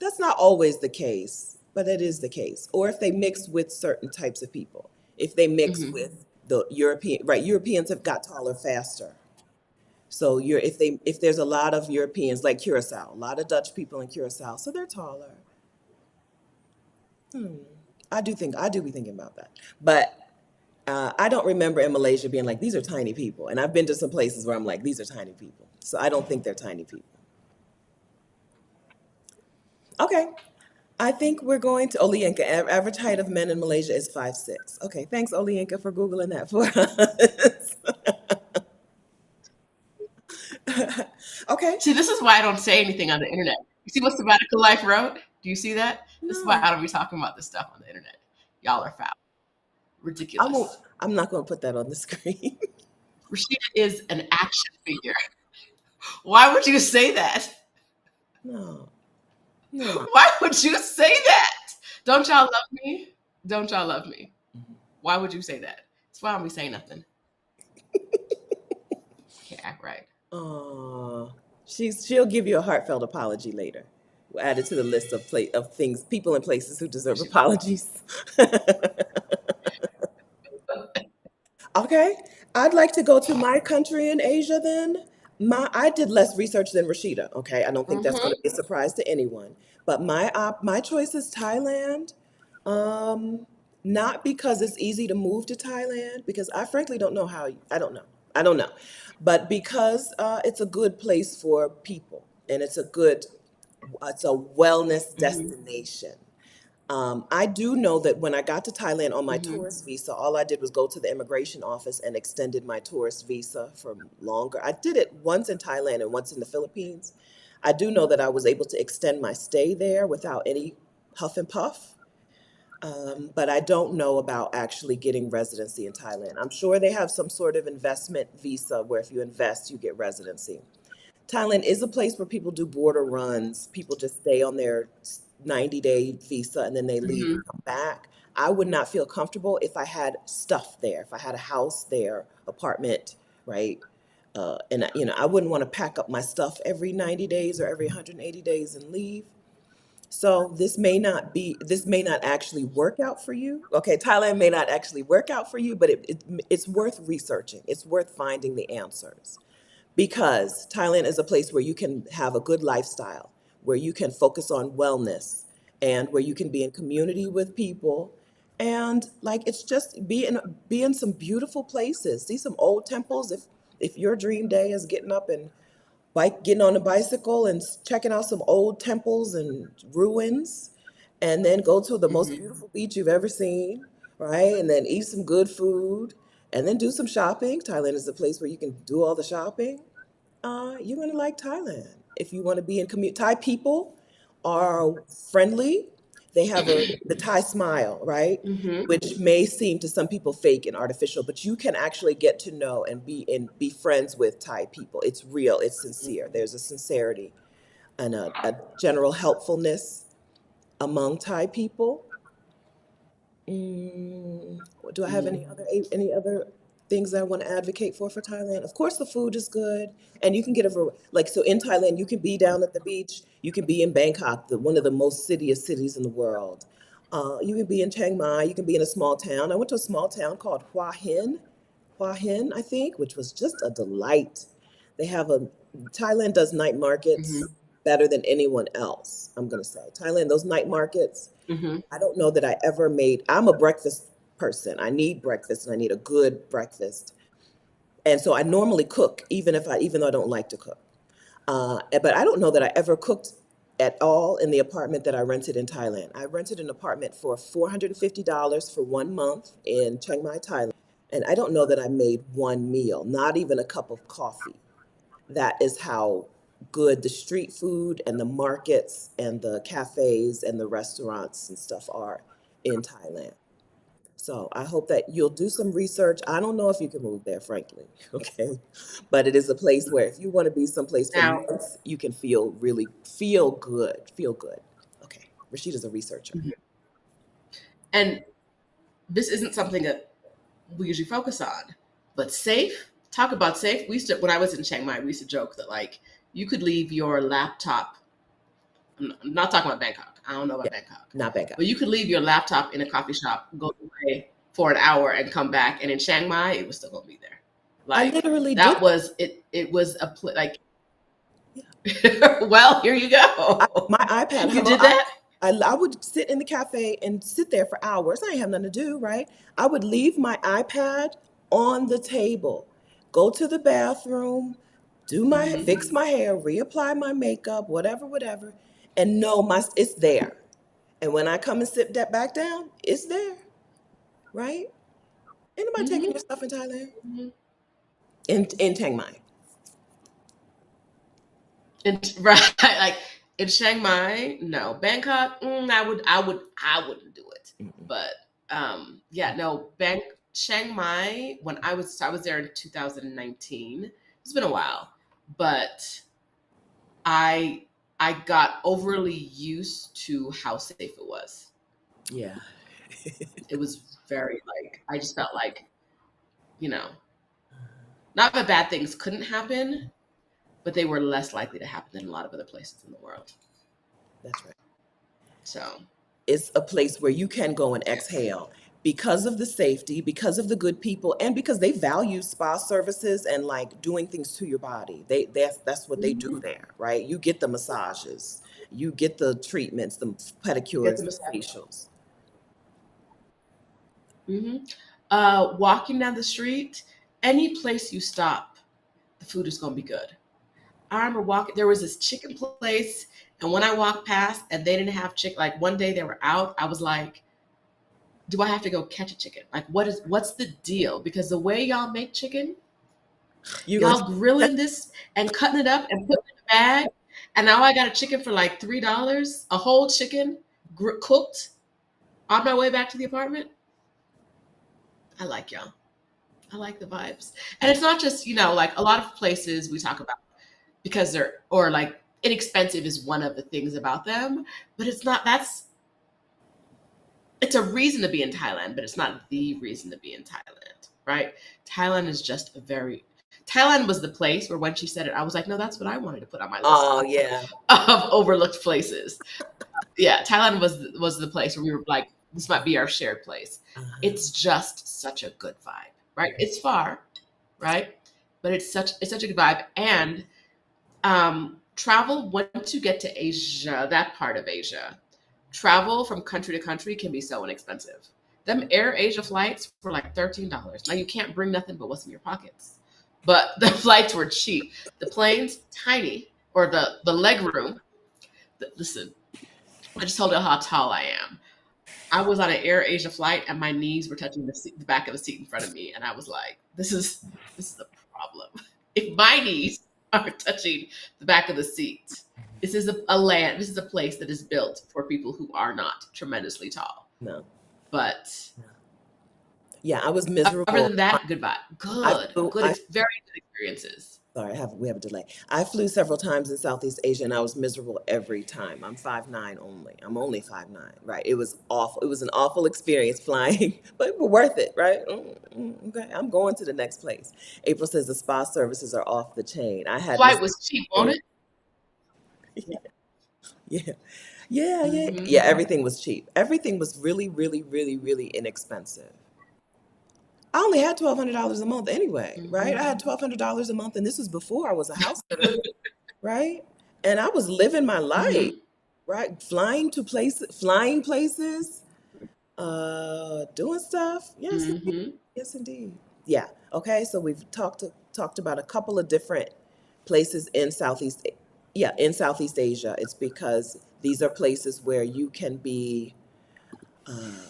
That's not always the case, but it is the case. Or if they mix with certain types of people, if they mix Hmm. with the European, right? Europeans have got taller faster. So if there's a lot of Europeans like Curaçao, a lot of Dutch people in Curaçao, so they're taller. Hmm. I do be thinking about that, but I don't remember in Malaysia being like these are tiny people, and I've been to some places where I'm like these are tiny people, so I don't think they're tiny people. Okay, I think we're going to Olienka. Average height of men in Malaysia is 5'6". Okay, thanks Olienka for googling that for us. Okay, See, this is why I don't say anything on the internet. You see what Sabbatical Life wrote? Do you see that? This is why no, I don't be talking about this stuff on the internet. Y'all are foul. I won't. Ridiculous. I'm not going to put that on the screen. Rashida is an action figure. Why would you say that? No, no. Why would you say that? Don't y'all love me? Don't y'all love me? Why would you say that? That's why I don't be saying nothing. Can't act right. Oh, she'll give you a heartfelt apology later. We'll add it to the list of of things, people and places who deserve She will. apologies. Okay, I'd like to go to my country in Asia then. I did less research than Rashida. Okay, I don't think that's going to Mm-hmm. be a surprise to anyone. But my choice is Thailand. Um, Not because it's easy to move to Thailand, because I frankly don't know how. I don't know. I don't know, but because it's a good place for people, and it's a wellness Mm-hmm. destination. I do know that when I got to Thailand on my Mm-hmm. tourist visa, all I did was go to the immigration office and extended my tourist visa for longer. I did it once in Thailand and once in the Philippines. I do know that I was able to extend my stay there without any huff and puff. But I don't know about actually getting residency in Thailand. I'm sure they have some sort of investment visa where if you invest, you get residency. Thailand is a place where people do border runs. People just stay on their 90-day visa and then they leave Mm-hmm. and come back. I would not feel comfortable if I had stuff there, if I had a house there, apartment, right? And I wouldn't want to pack up my stuff every 90 days or every 180 days and leave. So this may not actually work out for you. Okay, Thailand may not actually work out for you, but it's worth researching. It's worth finding the answers because Thailand is a place where you can have a good lifestyle, where you can focus on wellness, and where you can be in community with people, and like it's just be in some beautiful places, see some old temples. If your dream day is getting on a bicycle and checking out some old temples and ruins, and then go to the most Mm-hmm. beautiful beach you've ever seen, right? And then eat some good food, and then do some shopping. Thailand is a place where you can do all the shopping. You're going to like Thailand. If you want to be in community, Thai people are friendly. They have the Thai smile, right? Mm-hmm. Which may seem to some people fake and artificial, but you can actually get to know and be friends with Thai people. It's real. It's sincere. There's a sincerity and a general helpfulness among Thai people. Mm, do I have Mm-hmm. any other things that I want to advocate for Thailand? Of course, the food is good, and you can get like so in Thailand. You can be down at the beach. You can be in Bangkok, one of the most cityest cities in the world. You can be in Chiang Mai. You can be in a small town. I went to a small town called Hua Hin, I think, which was just a delight. They have a Thailand does night Mm-hmm. markets better than anyone else. I'm gonna say Thailand. Those night markets. Mm-hmm. I don't know that I ever made, I'm a breakfast person. I need breakfast and I need a good breakfast. And so I normally cook, even though I don't like to cook. But I don't know that I ever cooked at all in the apartment that I rented in Thailand. I rented an apartment for $450 for 1 month in Chiang Mai, Thailand. And I don't know that I made one meal, not even a cup of coffee. That is how good the street food and the markets and the cafes and the restaurants and stuff are in Thailand. So I hope that you'll do some research. I don't know if you can move there, frankly, okay? But it is a place where if you want to be someplace for Now, months, you can feel really feel good, feel good. Okay, Rashida's a researcher. mhm. And this isn't something that we usually focus on, but safe. Talk about safe. We used to, when I was in Chiang Mai, we used to joke that like you could leave your laptop. I'm not talking about Bangkok. I don't know Yeah, about Bangkok, not bad guy. but you could leave your laptop in a coffee shop, go away for an hour, and come back. And in Chiang Mai, it was still gonna be there. I Like literally that did. was it. It was a like. Yeah. Well, here you go. My iPad, You hello, did that. I would sit in the cafe and sit there for hours. I ain't have nothing to do, right? I would leave my iPad on the table, go to the bathroom, Hmm. fix my hair, reapply my makeup, whatever, whatever, and know it's there. And when I come and sit that back down, it's there, right? Ain't nobody taking Hmm. your stuff in Thailand. Hmm. In Chiang Mai. And right, like in Chiang Mai, no. Bangkok, I wouldn't do it. Mm-mm. But yeah, no. Chiang Mai. When I was there in 2019. It's been a while, but I I got overly used to how safe it was. Yeah. It was very like I just felt like you know, not that bad things couldn't happen, but they were less likely to happen than a lot of other places in the world. That's right. So It's a place where you can go and exhale because of the safety, because of the good people, and because they value spa services and like doing things to your body. That's what they do mhm. there, right? You get the massages, you get the treatments, the Get the pedicures, the massage. facials. Hmm. Walking down the street, any place you stop, the food is going to be good. I remember walking. There was this chicken place, and when I walked past, and they didn't have chicken. Like one day they were out. I was like, "Do I have to go catch a chicken? Like, what's the deal? Because the way y'all make chicken, You're gonna y'all grilling this and cutting it up and putting it in a bag, and now I got a chicken for like $3, a whole chicken cooked on my way back to the apartment. I like y'all. I like the vibes. And it's not just, like a lot of places we talk about because they're, or like inexpensive is one of the things about them, but it's not, it's a reason to be in Thailand, but it's not the reason to be in Thailand, right? Thailand is just Thailand was the place where when she said it, I was like, no, that's what I wanted to put on my list oh yeah. of overlooked places. Yeah, Thailand was the place where we were like, this might be our shared place. Uh-huh. It's just such a good vibe, right? It's far, right? But it's such a good vibe. And travel once you get to Asia, that part of Asia, travel from country to country can be so inexpensive. Them Air Asia flights were like $13. Now you can't bring nothing but what's in your pockets. But the flights were cheap. The plane's tiny, or the leg room. Listen, I just told you how tall I am. I was on an Air Asia flight and my knees were touching the back of the seat in front of me, and I was like, "This is a problem. If my knees are touching the back of the seat, this is a land. This is a place that is built for people who are not tremendously tall." No. But No. Yeah, I was other miserable. than that, good vibe, I good, flew, good, I very good experiences. Sorry, we have a delay. I flew several times in Southeast Asia and I was miserable every time. I'm 5'9" only. I'm only 5'9", right? It was awful. It was an awful experience flying, but we're worth it, right? Okay, I'm going to the next place. April says the spa services are off the chain. I had Flight was cheap, won't massage. it? Yeah, yeah, yeah, yeah. Mm-hmm. Everything was cheap. Everything was really, really, really, really inexpensive. I only had $1,200 a month anyway, right? I Mm-hmm. had $1,200 a month, and this was before I was a house sitter, right? And I was living my life, Mm-hmm. right? Flying places, doing stuff. Yes, indeed. Mm-hmm. Yes, indeed. Yeah. Okay. So we've talked about a couple of different places in Southeast Asia. It's because these are places where you can be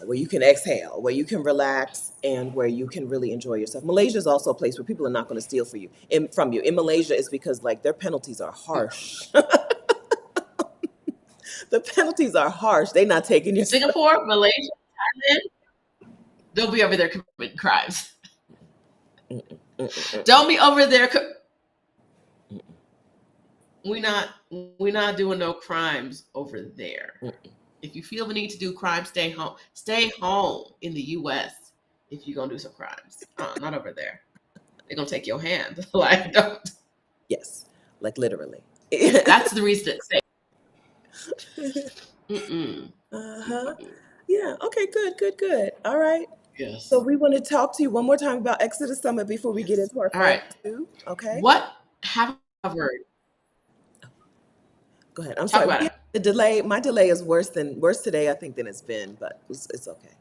where you can exhale, where you can relax, and where you can really enjoy yourself. Malaysia is also a place where people are not going to steal from you. In Malaysia, is because like their penalties are harsh. The penalties are harsh. They're not taking your stuff. Singapore, Malaysia, Thailand, they'll be over there committing crimes. Don't be over there. We're not doing no crimes over there. If you feel the need to do crime, stay home. Stay home in the U.S. if you're gonna do some crimes. Not over there. They're gonna take your hand. Like, don't. Yes, like literally. That's the reason it's safe. Mm-mm. Uh-huh. Yeah. Okay. Good. All right. Yes. So we want to talk to you one more time about Exodus Summit before we get Yes. into our All final right. two. Okay. What have I covered? Go ahead. I'm Talk sorry. about it. The delay. My delay is worse today, I think, than it's been, but it's okay.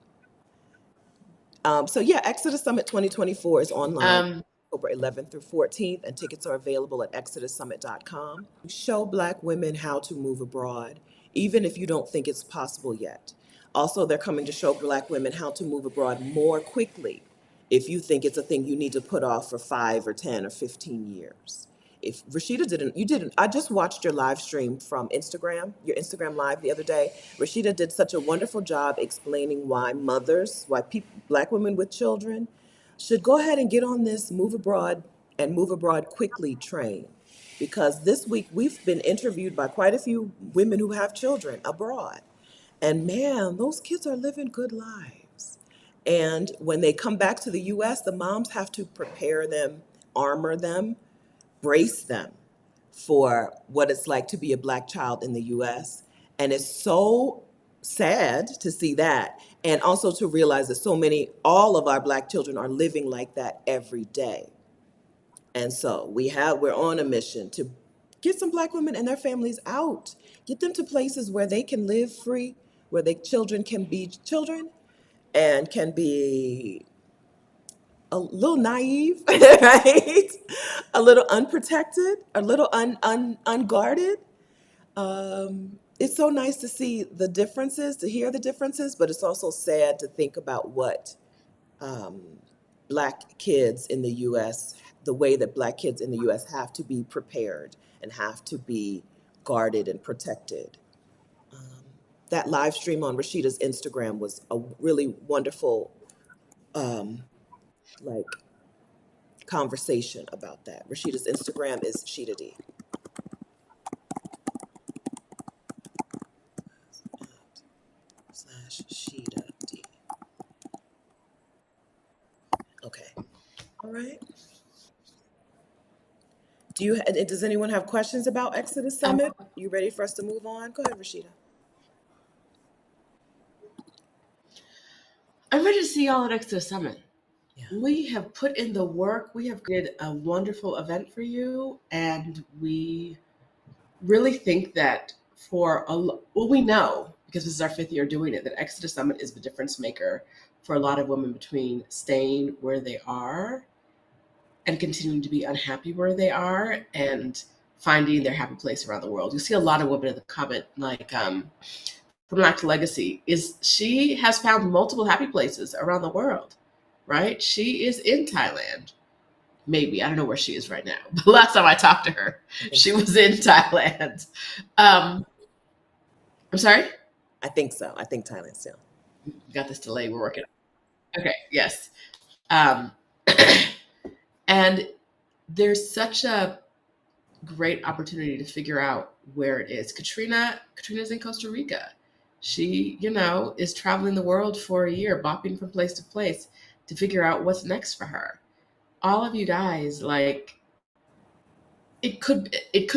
So yeah, Exodus Summit 2024 is online. October 11th through 14th, and tickets are available at exodussummit.com. Show Black women how to move abroad, even if you don't think it's possible yet. Also, they're coming to show Black women how to move abroad more quickly if you think it's a thing you need to put off for 5 or 10 or 15 years. If Rashida didn't, I just watched your live stream from Instagram, your Instagram live the other day. Rashida did such a wonderful job explaining why Black women with children should go ahead and get on this move abroad and move abroad quickly train. Because this week we've been interviewed by quite a few women who have children abroad. And man, those kids are living good lives. And when they come back to the US, the moms have to prepare them, armor them, brace them for what it's like to be a Black child in the US. And it's so sad to see that. And also to realize that all of our Black children are living like that every day. And so we're on a mission to get some Black women and their families out, get them to places where they can live free, where their children can be children and can be a little naive, right? A little unprotected, a little unguarded. It's so nice to see the differences, to hear the differences, but it's also sad to think about what um, Black kids in the U.S., the way that Black kids in the U.S. have to be prepared and have to be guarded and protected. Um, that live stream on Rashida's Instagram was a really wonderful, um, like, conversation about that. Rashida's Instagram is Sheeta D. Slash Sheeta D. Okay. All right. Does anyone have questions about Exodus Summit? You ready for us to move on? Go ahead, Rashida. I'm ready to see y'all at Exodus Summit. Yeah. We have put in the work. We have created a wonderful event for you, and we really think that we know, because this is our 5th year doing it, that Exodus Summit is the difference maker for a lot of women between staying where they are and continuing to be unhappy where they are and finding their happy place around the world. You see a lot of women in the comment, like from Lack to Legacy, she has found multiple happy places around the world, right? She is in Thailand. Maybe. I don't know where she is right now. But last time I talked to her, she was in Thailand. I'm sorry? I think so. I think Thailand still. Got this delay. We're working. Okay. Yes. And there's such a great opportunity to figure out where it is. Katrina's in Costa Rica. She, is traveling the world for a year, bopping from place to place to figure out what's next for her. All of you guys, like, it could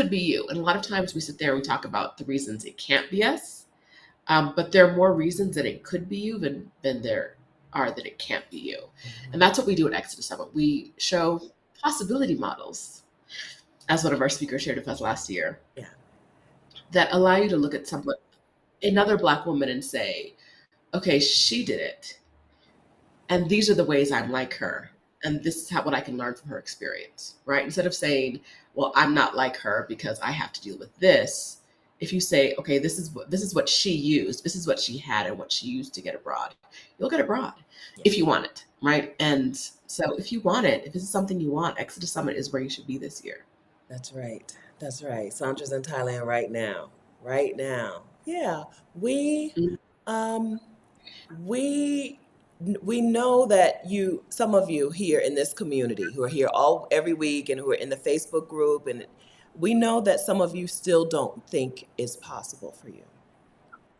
be you. And a lot of times we sit there and we talk about the reasons it can't be us. But there are more reasons that it could be you than there are that it can't be you. And that's what we do at Exodus Summit. We show possibility models, as one of our speakers shared with us last year, that allow you to look at another Black woman and say, okay, she did it. And these are the ways I'm like her. And this is what I can learn from her experience, right? Instead of saying, well, I'm not like her because I have to deal with this, if you say, okay, this is what she used, this is what she had, and what she used to get abroad, you'll get abroad Yeah, if you want it, right? And so if you want it, if this is something you want, Exodus Summit is where you should be this year. that's right. That's right. Sandra's in Thailand right now. Right now. Yeah. We um we we know that some of you here in this community who are here all every week and who are in the Facebook group, and we know that some of you still don't think it's possible for you.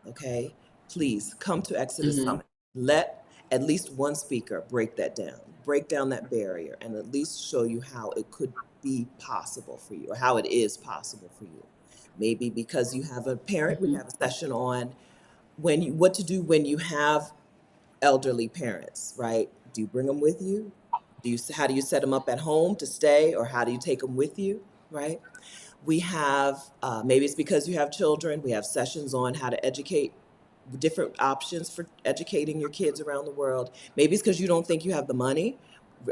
Okay? Please come to Exodus Mm-hmm. Summit. Let at least one speaker break down that barrier, and at least show you how it could be possible for you, or how it is possible for you. Maybe because you have a parent, we Mm-hmm. have a session on what to do when you have elderly parents, right? Do you bring them with you? How do you set them up at home to stay, or how do you take them with you, right? We have, maybe it's because you have children, we have sessions on how to educate, different options for educating your kids around the world. Maybe it's because you don't think you have the money.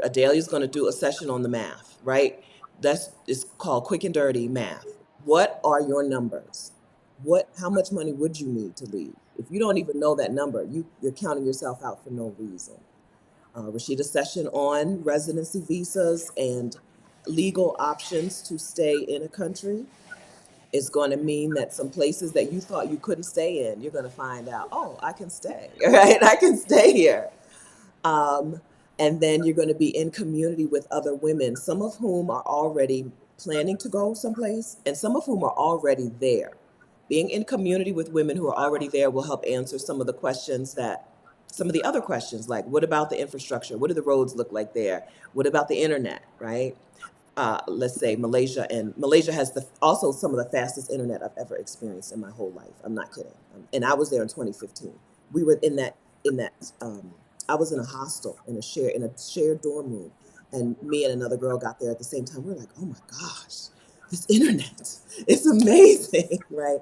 Adelia's going to do a session on the math, right? It's called quick and dirty math. What are your numbers? How much money would you need to leave? If you don't even know that number, you're counting yourself out for no reason. Rashida's session on residency visas and legal options to stay in a country is going to mean that some places that you thought you couldn't stay in, you're going to find out, oh, I can stay, right? I can stay here. Um, and then you're going to be in community with other women, some of whom are already planning to go someplace, and some of whom are already there. Being in community with women who are already there will help answer some of the other questions, like what about the infrastructure? What do the roads look like there? What about the internet, right? Let's say Malaysia has also some of the fastest internet I've ever experienced in my whole life. I'm not kidding. And I was there in 2015. We were in that I was in a hostel in a shared dorm room, and me and another girl got there at the same time. We were like, oh my gosh, this internet, it's amazing, right?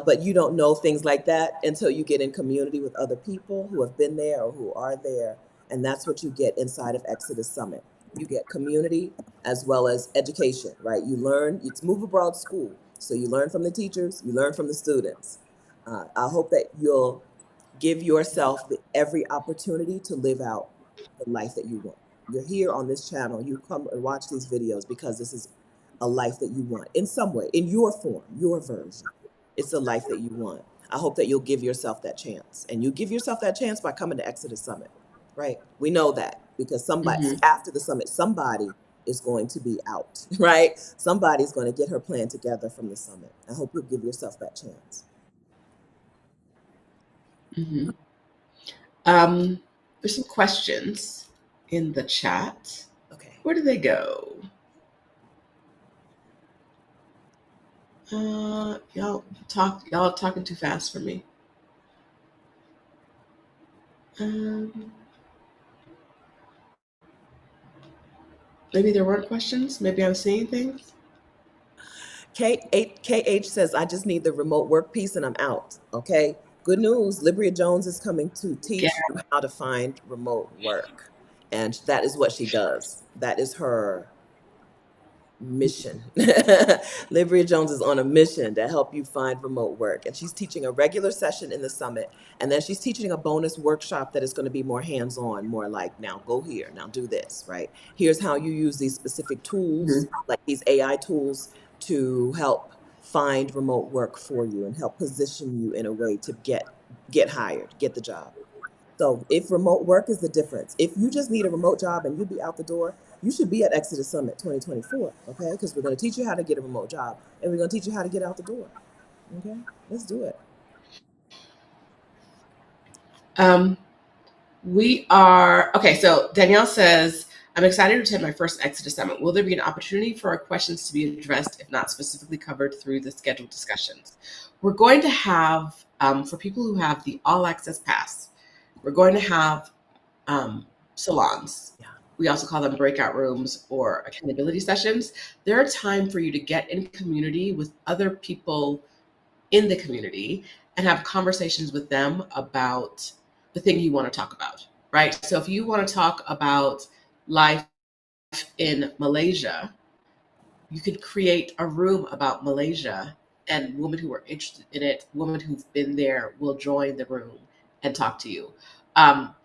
But you don't know things like that until you get in community with other people who have been there or who are there. And that's what you get inside of Exodus Summit. You get community as well as education, right? You learn, it's Move Abroad School. So you learn from the teachers, you learn from the students. I hope that you'll give yourself every opportunity to live out the life that you want. You're here on this channel, you come and watch these videos because this is a life that you want in some way, in your form, your version. It's a life that you want. I hope that you'll give yourself that chance. And you give yourself that chance by coming to Exodus Summit, right? We know that because Mm-hmm. after the summit, somebody is going to be out, right? Somebody's going to get her plan together from the summit. I hope you'll give yourself that chance. Mm-hmm. Um, there's some questions in the chat. Okay. Where do they go? Y'all are talking too fast for me. Um, maybe there weren't questions. Maybe I'm seeing things. KH says, I just need the remote work piece and I'm out. Okay. Good news. Libria Jones is coming to Yeah. teach you how to find remote work. And that is what she does. That is her mission. Libria Jones is on a mission to help you find remote work. And she's teaching a regular session in the summit. And then she's teaching a bonus workshop that is going to be more hands on, more like, now go here, now do this, right? Here's how you use these specific tools, Mm-hmm. like these AI tools, to help find remote work for you and help position you in a way to get hired, get the job. So if remote work is the difference, if you just need a remote job and you'll be out the door, you should be at Exodus Summit 2024, okay? Because we're going to teach you how to get a remote job and we're going to teach you how to get out the door, okay? Let's do it. Um, we are okay. So Danielle says, "I'm excited to attend my first Exodus Summit. Will there be an opportunity for our questions to be addressed, if not specifically covered through the scheduled discussions?" We're going to have, for people who have the All Access Pass, we're going to have salons. Yeah. We also call them breakout rooms or accountability sessions. They're a time for you to get in community with other people in the community and have conversations with them about the thing you want to talk about, right? So if you want to talk about life in Malaysia, you could create a room about Malaysia and women who are interested in it, women who've been there, will join the room and talk to you.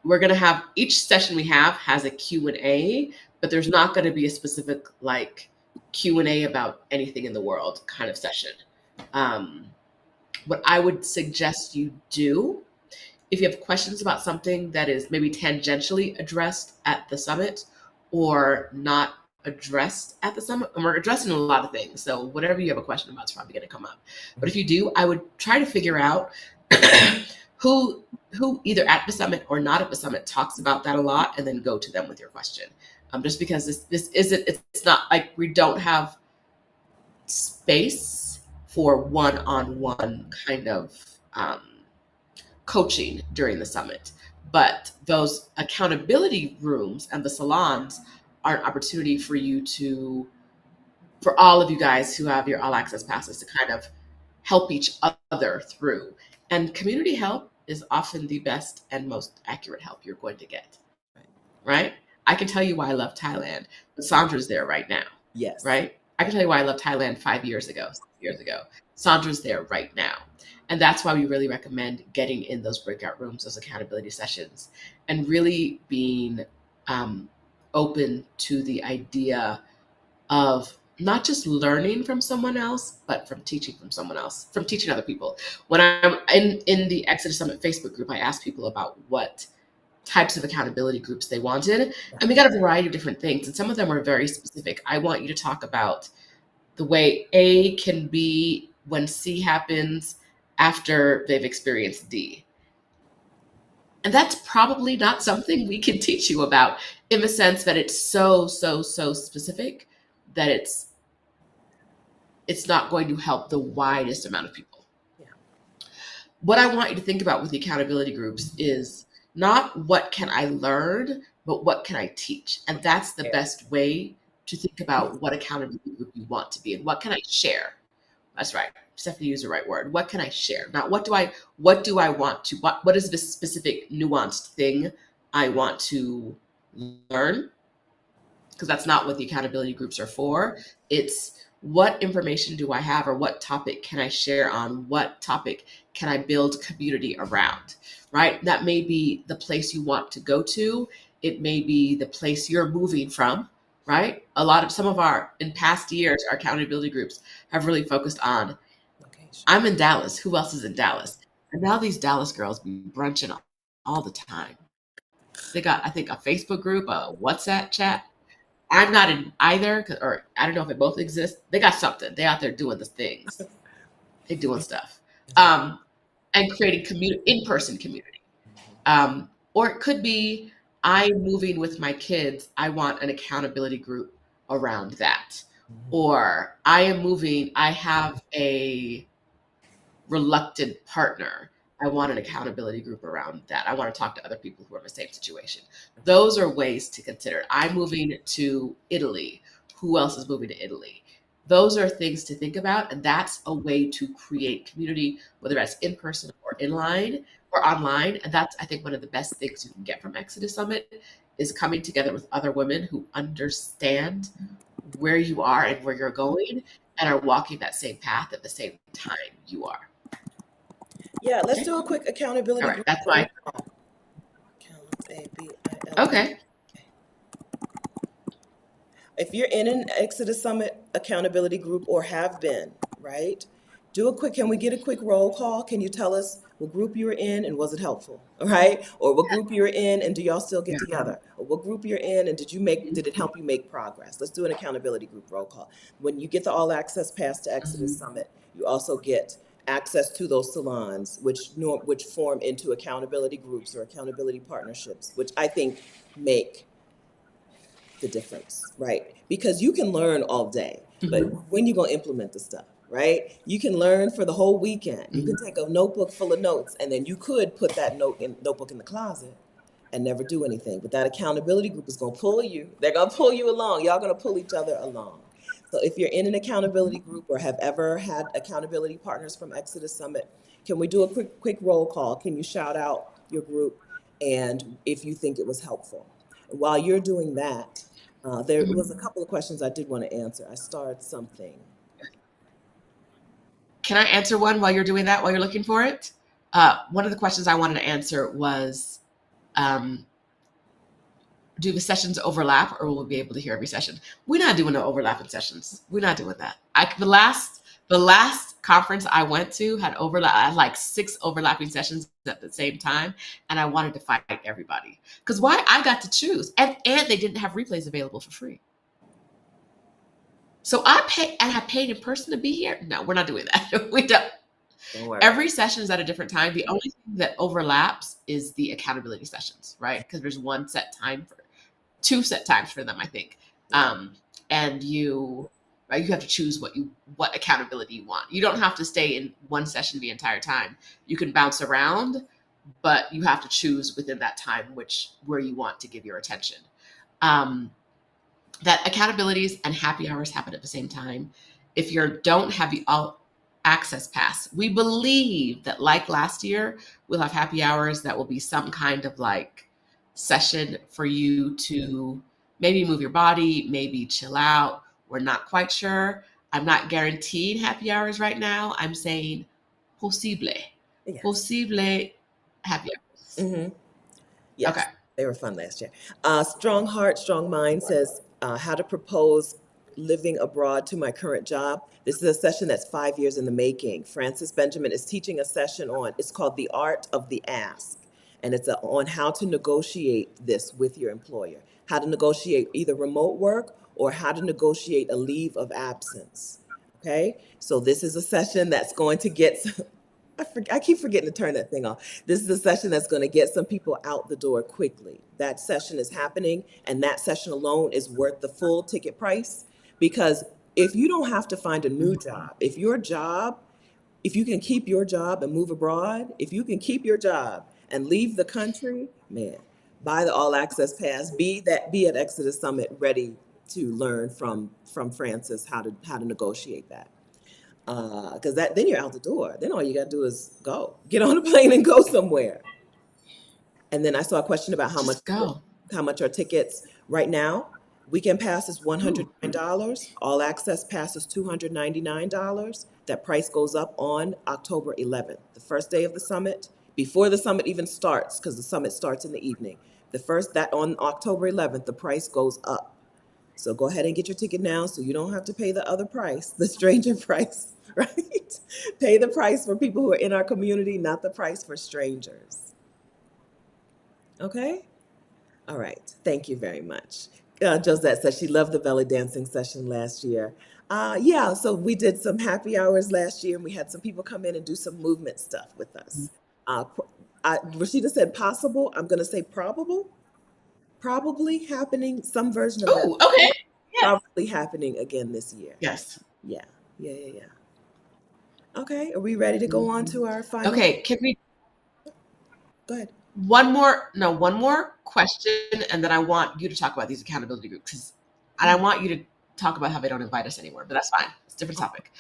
We're going to have, each session we have has a Q&A, but there's not going to be a specific like Q&A about anything in the world kind of session. What I would suggest you do, if you have questions about something that is maybe tangentially addressed at the summit or not addressed at the summit, and we're addressing a lot of things, so whatever you have a question about is probably going to come up. But if you do, I would try to figure out who either at the summit or not at the summit talks about that a lot, and then go to them with your question. Just because this isn't, it's not like we don't have space for one-on-one kind of coaching during the summit. But those accountability rooms and the salons are an opportunity for you to, for all of you guys who have your all access passes, to kind of help each other through. And community help is often the best and most accurate help you're going to get. Right? I can tell you why I love Thailand, but Sandra's there right now. Yes. Right? I can tell you why I love Thailand 5 years ago, 6 years ago. Sandra's there right now. And that's why we really recommend getting in those breakout rooms, those accountability sessions, and really being open to the idea of not just learning from someone else, but from teaching from someone else, from teaching other people. When I'm in the Exodus Summit Facebook group, I asked people about what types of accountability groups they wanted. And we got a variety of different things. And some of them were very specific. I want you to talk about the way A can be when C happens after they've experienced D. And that's probably not something we can teach you about, in the sense that it's so specific that it's not going to help the widest amount of people. Yeah. What I want you to think about with the accountability groups is not what can I learn, but what can I teach? And that's the best way to think about what accountability group you want to be and what can I share. That's right. Stephanie used the right word. What can I share? Not what do I want to, what is the specific nuanced thing I want to learn? Because that's not what the accountability groups are for. It's what information do I have, or what topic can I share on? What topic can I build community around, right? That may be the place you want to go to. It may be the place you're moving from, right? Some of our, in past years, our accountability groups have really focused on, I'm in Dallas. Who else is in Dallas? And now these Dallas girls be brunching all the time. They got, I think, a Facebook group, a WhatsApp chat. I'm not in either, or I don't know if it both exist. They got something. They out there doing the things. They doing stuff. And creating in-person community. Or it could be, I'm moving with my kids. I want an accountability group around that. Or I am moving. I have a reluctant partner. I want an accountability group around that. I want to talk to other people who are in the same situation. Those are ways to consider. I'm moving to Italy. Who else is moving to Italy? Those are things to think about. And that's a way to create community, whether that's in person or online. And that's, I think, one of the best things you can get from Exodus Summit is coming together with other women who understand where you are and where you're going and are walking that same path at the same time you are. Yeah, let's do a quick accountability. All right, that's why. A-B-I-L. Okay. If you're in an Exodus Summit accountability group or have been, right? Can we get a quick roll call? Can you tell us what group you were in and was it helpful? All right? Or what group you were in and do y'all still get together? Or what group you're in and did it help you make progress? Let's do an accountability group roll call. When you get the all access pass to Exodus Summit, you also get access to those salons, which form into accountability groups or accountability partnerships, which I think make the difference, right? Because you can learn all day, but when you gonna implement the stuff, right? You can learn for the whole weekend. You can take a notebook full of notes, and then you could put that notebook in the closet and never do anything. But that accountability group is gonna pull you. They're gonna pull you along. Y'all gonna pull each other along. So if you're in an accountability group or have ever had accountability partners from Exodus Summit, can we do a quick roll call? Can you shout out your group and if you think it was helpful? While you're doing that, there was a couple of questions I did want to answer. I started something. Can I answer one while you're doing that, while you're looking for it? One of the questions I wanted to answer was, um, do the sessions overlap, or will we be able to hear every session? We're not doing no overlapping sessions. We're not doing that. The last conference I went to had I had like 6 overlapping sessions at the same time, and I wanted to fight everybody. Because why? I got to choose, and they didn't have replays available for free. So I paid in person to be here. No, we're not doing that. We don't. Don't worry. Every session is at a different time. The only thing that overlaps is the accountability sessions, right? Because there's two set times for them, I think. And you have to choose what accountability you want. You don't have to stay in one session the entire time. You can bounce around, but you have to choose within that time where you want to give your attention. That accountabilities and happy hours happen at the same time. If you don't have the all access pass, we believe that, like last year, we'll have happy hours that will be some kind of like session for you to maybe move your body, maybe chill out. We're not quite sure. I'm not guaranteeing happy hours right now. I'm saying posible. Yes. Posible happy hours. Mm-hmm. Yes. Okay. They were fun last year. Strong Heart, Strong Mind says, how to propose living abroad to my current job. This is a session that's 5 years in the making. Francis Benjamin is teaching a session it's called The Art of the Ask. And it's on how to negotiate this with your employer, how to negotiate either remote work or how to negotiate a leave of absence. Okay, so this is a session that's going to get, I keep forgetting to turn that thing off. This is a session that's going to get some people out the door quickly. That session is happening, and that session alone is worth the full ticket price, because if you don't have to find a new job, if you can keep your job and move abroad, if you can keep your job and leave the country, man, buy the all access pass, be at Exodus Summit ready to learn from Francis how to negotiate that. Because then you're out the door. Then all you got to do is get on a plane and go somewhere. And then I saw a question about how much are tickets right now. Weekend pass is $109. All access pass is $299. That price goes up on October 11th, the first day of the summit, before the summit even starts, because the summit starts in the evening. On October 11th, the price goes up. So go ahead and get your ticket now so you don't have to pay the other price, the stranger price, right? Pay the price for people who are in our community, not the price for strangers. Okay? All right. Thank you very much. Josette says she loved the belly dancing session last year. Yeah, so we did some happy hours last year, and we had some people come in and do some movement stuff with us. Roshida said possible. I'm going to say probable. Probably happening, some version of that. Oh, okay. Yes. Probably happening again this year. Yes. Yeah. Okay, are we ready to go on to our final? Okay, can we? Go ahead. One more question, and then I want you to talk about these accountability groups, and I want you to talk about how they don't invite us anywhere, but that's fine. It's a different topic.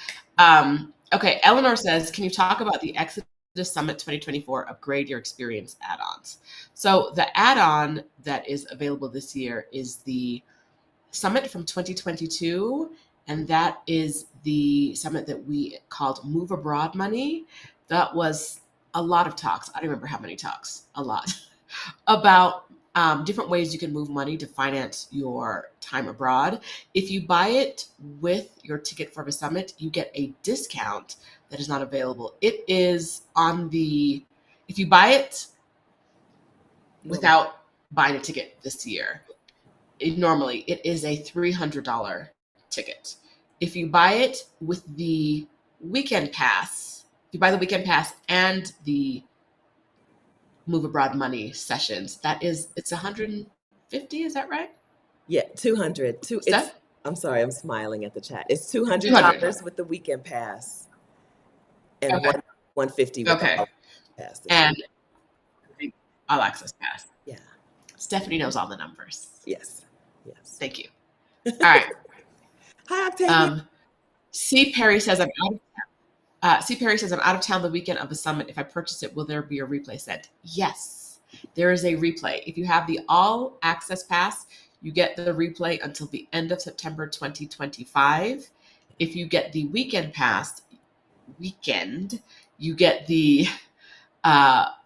Okay, Eleanor says, can you talk about the Exodus Summit 2024 Upgrade Your Experience add-ons? So the add-on that is available this year is the summit from 2022, and that is the summit that we called Move Abroad Money. That was a lot of talks. I don't remember how many talks, a lot, about different ways you can move money to finance your time abroad. If you buy it with your ticket for the summit, you get a discount that is not available. It is if you buy it without buying a ticket this year, normally it is a $300 ticket. If you buy it with the weekend pass, if you buy the weekend pass and the Move Abroad Money sessions, it's $150. Is that right? Yeah, $200. I'm sorry, I'm smiling at the chat. It's $200 with the weekend pass, and okay. $150 with the all pass. And the all access pass. Yeah. Stephanie knows all the numbers. Yes. Thank you. All right. Hi, Octavia. C. Perry says I'm out of town the weekend of the summit. If I purchase it, will there be a replay sent? Yes, there is a replay. If you have the all access pass, you get the replay until the end of September 2025. If you get the weekend pass, weekend. You get the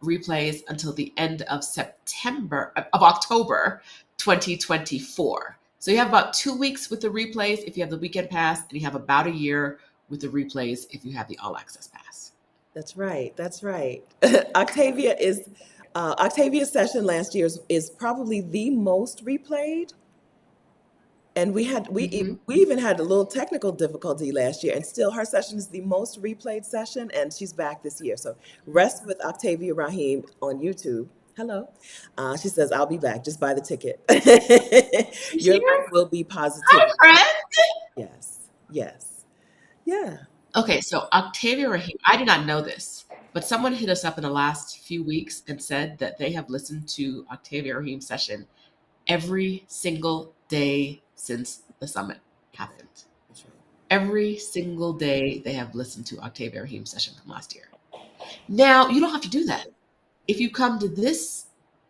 replays until the end of October 2024. So you have about 2 weeks with the replays if you have the weekend pass, and you have about a year with the replays if you have the all access pass. That's right. That's right. Octavia is Octavia's session last year is probably the most replayed. And Mm-hmm. we even had a little technical difficulty last year, and still her session is the most replayed session, and she's back this year. So rest with Octavia Rahim on YouTube. Hello. She says, I'll be back. Just buy the ticket. You Your here? life will be Hi, positivity. friend. Yes. Yes. Yeah. Okay, so Octavia Rahim, I did not know this, but someone hit us up in the last few weeks and said that they have listened to Octavia Rahim's session every single day since the summit happened. That's right. Every single day they have listened to Octavia Rahim's session from last year. Now, you don't have to do that. If you come to this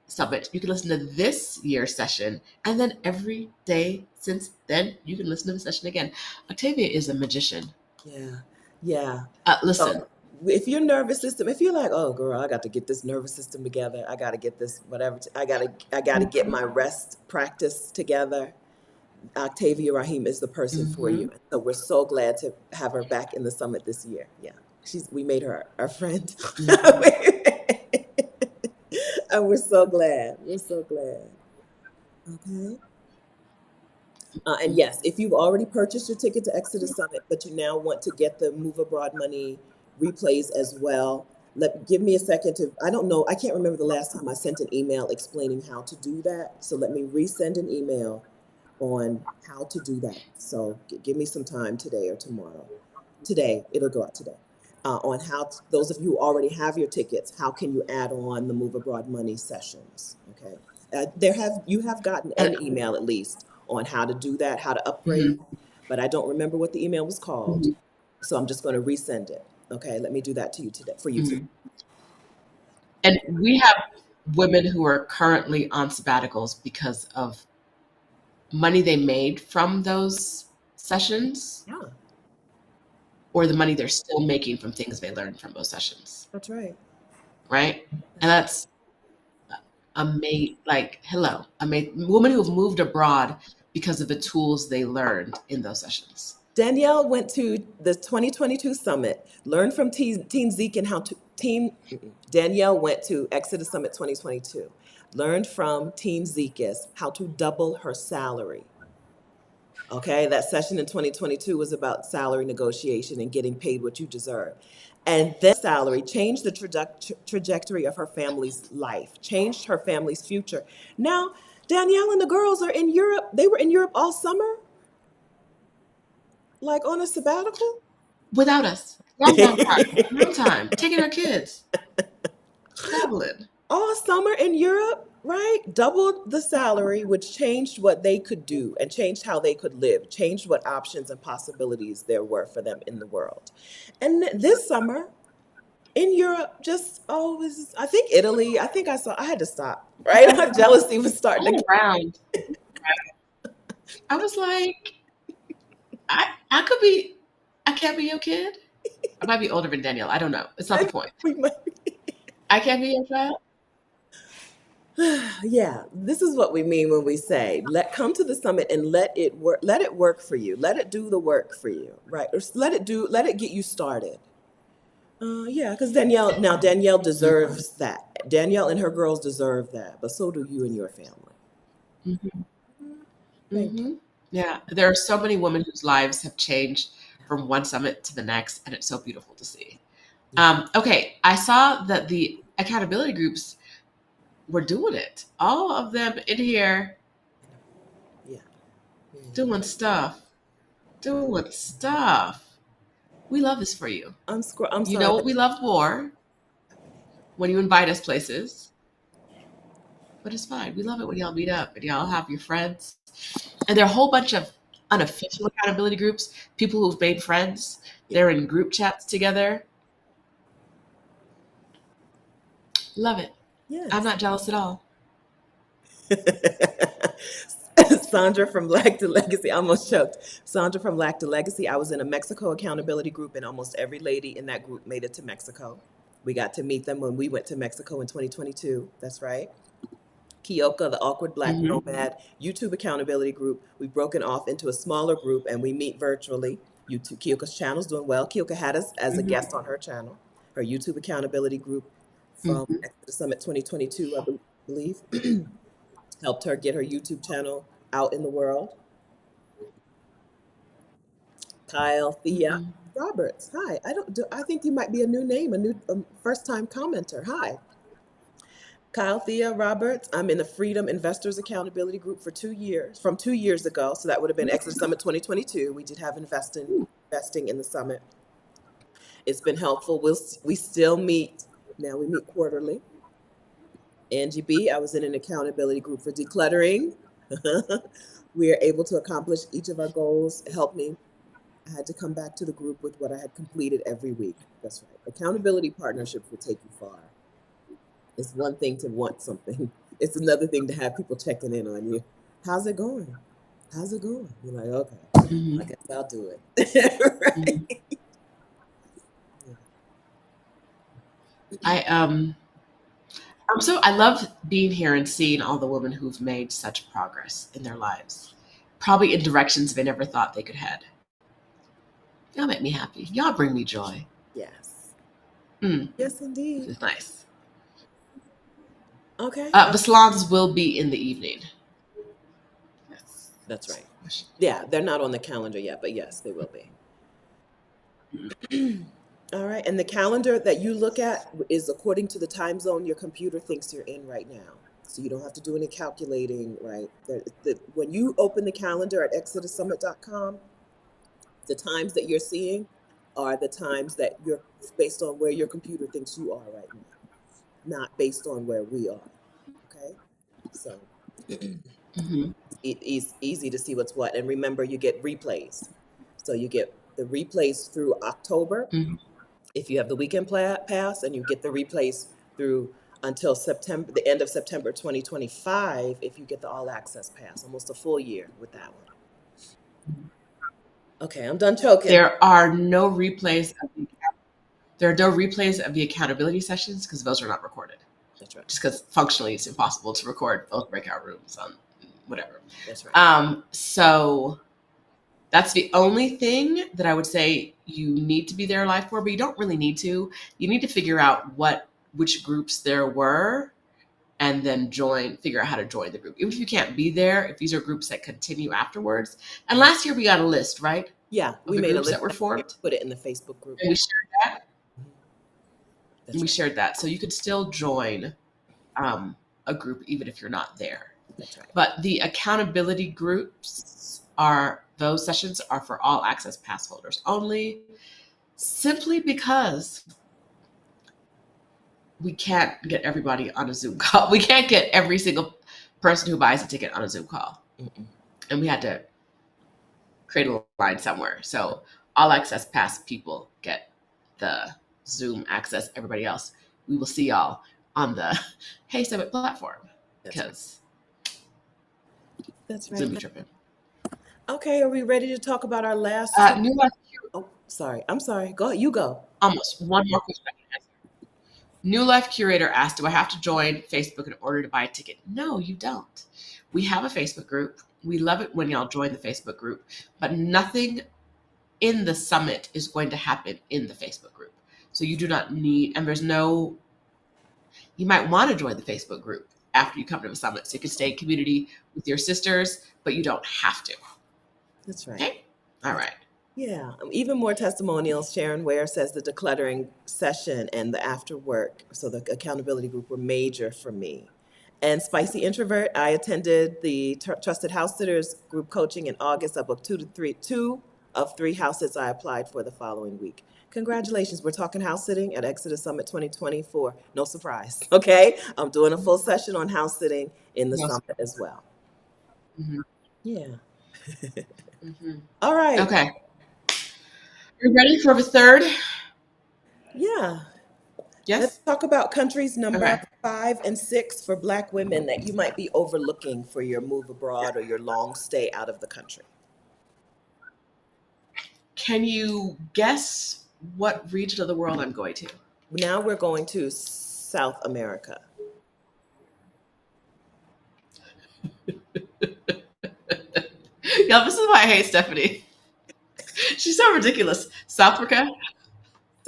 summit, you can listen to this year's session, and then every day since then, you can listen to the session again. Octavia is a magician. Yeah. Yeah. Listen. So if your nervous system, if you're like, oh girl, I got to get this nervous system together, I got to get this whatever, I got to get my rest practice together. Octavia Rahim is the person for you. Mm-hmm. So we're so glad to have her back in the summit this year. Yeah, we made her our friend, Mm-hmm. and we're so glad. We're so glad. Okay. And yes, if you've already purchased your ticket to Exodus Summit, but you now want to get the Move Abroad Money replays as well, give me a second to, I don't know, I can't remember the last time I sent an email explaining how to do that. So let me resend an email on how to do that. So give me some time today or tomorrow. Today, it'll go out today. On those of you who already have your tickets, how can you add on the Move Abroad Money sessions? Okay. You have gotten And, an email at least on how to do that, how to upgrade, mhm, but I don't remember what the email was called. mhm, So I'm just going to resend it. Okay, let me do that to you today for you today. mhm. And we have women who are currently on sabbaticals because of money they made from those sessions, Yeah, or the money they're still making from things they learned from those sessions, that's right. right? And That's right. that's amazing. Like, hello, women who have moved abroad because of the tools they learned in those sessions. Danielle went to the 2022 summit, learned from Team Zeke and how to team. Danielle went to Exodus Summit 2022, learned from Team Zeke's how to double her salary. Okay, that session in 2022 was about salary negotiation and getting paid what you deserve. And then salary changed the trajectory of her family's life, changed her family's future. Now, Danielle and the girls are in Europe. They were in Europe all summer, like on a sabbatical. Without us. Long, long time. Long time. Taking our kids. Traveling. All summer in Europe, right? Doubled the salary, which changed what they could do and changed how they could live, changed what options and possibilities there were for them in the world. And this summer in Europe, just I think Italy. I think I had to stop, right? My jealousy was starting All to. around. I was like, I could be, I can't be your kid. I might be older than Danielle. I don't know. It's not the point. We might, I can't be your child. yeah, this is what we mean when we say come to the summit and let it work. Let it work for you. Let it do the work for you, right? Or let it get you started. Yeah, because Danielle deserves that. Danielle and her girls deserve that, but so do you and your family. Mm-hmm. Thank Mm-hmm. Yeah. There are so many women whose lives have changed from one summit to the next, and it's so beautiful to see. you. Yeah, Okay. I saw that the accountability groups were doing it. All of them in here yeah. Mhm. doing stuff. Doing stuff. We love this for you. I'm You sorry. know what we love more? When you invite us places. But it's fine. We love it when y'all meet up and y'all have your friends. And there are a whole bunch of unofficial accountability groups, people who've made friends. Yeah. They're in group chats together. Love it. I'm Yes. not jealous at all. Sandra from Black to Legacy. I almost choked. Sandra from Black to Legacy. I was in a Mexico accountability group, and almost every lady in that group made it to Mexico. We got to meet them when we went to Mexico in 2022. That's right. Kioka, the Awkward Black Mm-hmm. Nomad YouTube accountability group. We've broken off into a smaller group and we meet virtually. YouTube, Kioka's channel's doing well. Kioka had us as a guest on her channel, her YouTube accountability group from Mm-hmm. the Summit 2022, I believe, helped her get her YouTube channel out in the world. Kyle, Thea, Mm-hmm. Roberts. Hi. I think you might be a new name, a new first time commenter. Hi. Kyle Thea Roberts. I'm in the Freedom Investors Accountability Group for 2 years, from 2 years ago. So that would have been Exodus Summit 2022. We did have investing in the summit. It's been helpful. We still meet now. We meet quarterly. Angie B. I was in an accountability group for decluttering. We are able to accomplish each of our goals. It helped me. I had to come back to the group with what I had completed every week. That's right. Accountability partnerships will take you far. It's one thing to want something. It's another thing to have people checking in on you. How's it going? How's it going? You're like, okay, I Mm-hmm. guess I'll do it. Mm-hmm. Right? I I love being here and seeing all the women who've made such progress in their lives, probably in directions they never thought they could head. Y'all make me happy. Y'all bring me joy. Yes. Mm, Yes, this indeed. is nice. Okay. The salons will be in the evening. Yes. That's right. Yeah, they're not on the calendar yet, but yes, they will be. All right. And the calendar that you look at is according to the time zone your computer thinks you're in right now. So you don't have to do any calculating, right? When you open the calendar at exodussummit.com, the times that you're seeing are the times that you're based on where your computer thinks you are right now, not based on where we are. Okay. So Mm-hmm. it's easy to see what's what. And remember, you get replays. So you get the replays through October Mm-hmm. if you have the weekend pass, and you get the replays through until September, the end of September 2025, if you get the all access pass, almost a full year with that one. Okay, I'm done choking. There are no replays. There are no replays of the accountability sessions because those are not recorded. That's right. Just because functionally it's impossible to record both breakout rooms on whatever. That's right. So that's the only thing that I would say you need to be there live for, but you don't really need to. You need to figure out which groups there were and then figure out how to join the group. Even if you can't be there, if these are groups that continue afterwards. And last year we got a list, right? Yeah, Of we the made a groups list that were last year, formed. put it in the Facebook group. And we shared that. And That's we right. shared that. So you could still join a group even if you're not there. That's right. But the accountability groups those sessions are for all access pass holders only, simply because we can't get everybody on a Zoom call. We can't get every single person who buys a ticket on a Zoom call. Mm-mm. And we had to create a line somewhere. So all access pass people get the Zoom access. Everybody else, we will see y'all on the Hey Summit platform because That's Zoom right. be tripping. Okay, are we ready to talk about our last two? New Life, Oh, sorry. I'm sorry. Go. You go. almost one more question. New Life Curator asked, do I have to join Facebook in order to buy a ticket? No, you don't. We have a Facebook group. We love it when y'all join the Facebook group, but nothing in the summit is going to happen in the Facebook group. So you do not need, and you might want to join the Facebook group after you come to the summit so you can stay in community with your sisters, but you don't have to. That's right. Okay? All right. Yeah, even more testimonials. Sharon Ware says the decluttering session and the after work, so the accountability group, were major for me. And Spicy Introvert, I attended the Trusted House Sitters group coaching in August. I booked two of three house sits I applied for the following week. Congratulations, we're talking house sitting at Exodus Summit 2024. No surprise, okay? I'm doing a full session on house sitting in the No. summit as well. Mm-hmm. Yeah. Mm-hmm. All right. Okay. Are you ready for the third? Yeah. Let's Yes? talk about countries number Okay. 5 and 6 for Black women that you might be overlooking for your move abroad or your long stay out of the country. Can you guess what region of the world I'm going to? Now we're going to South America. Yeah, this is why I hate Stephanie. She's so ridiculous. South Africa?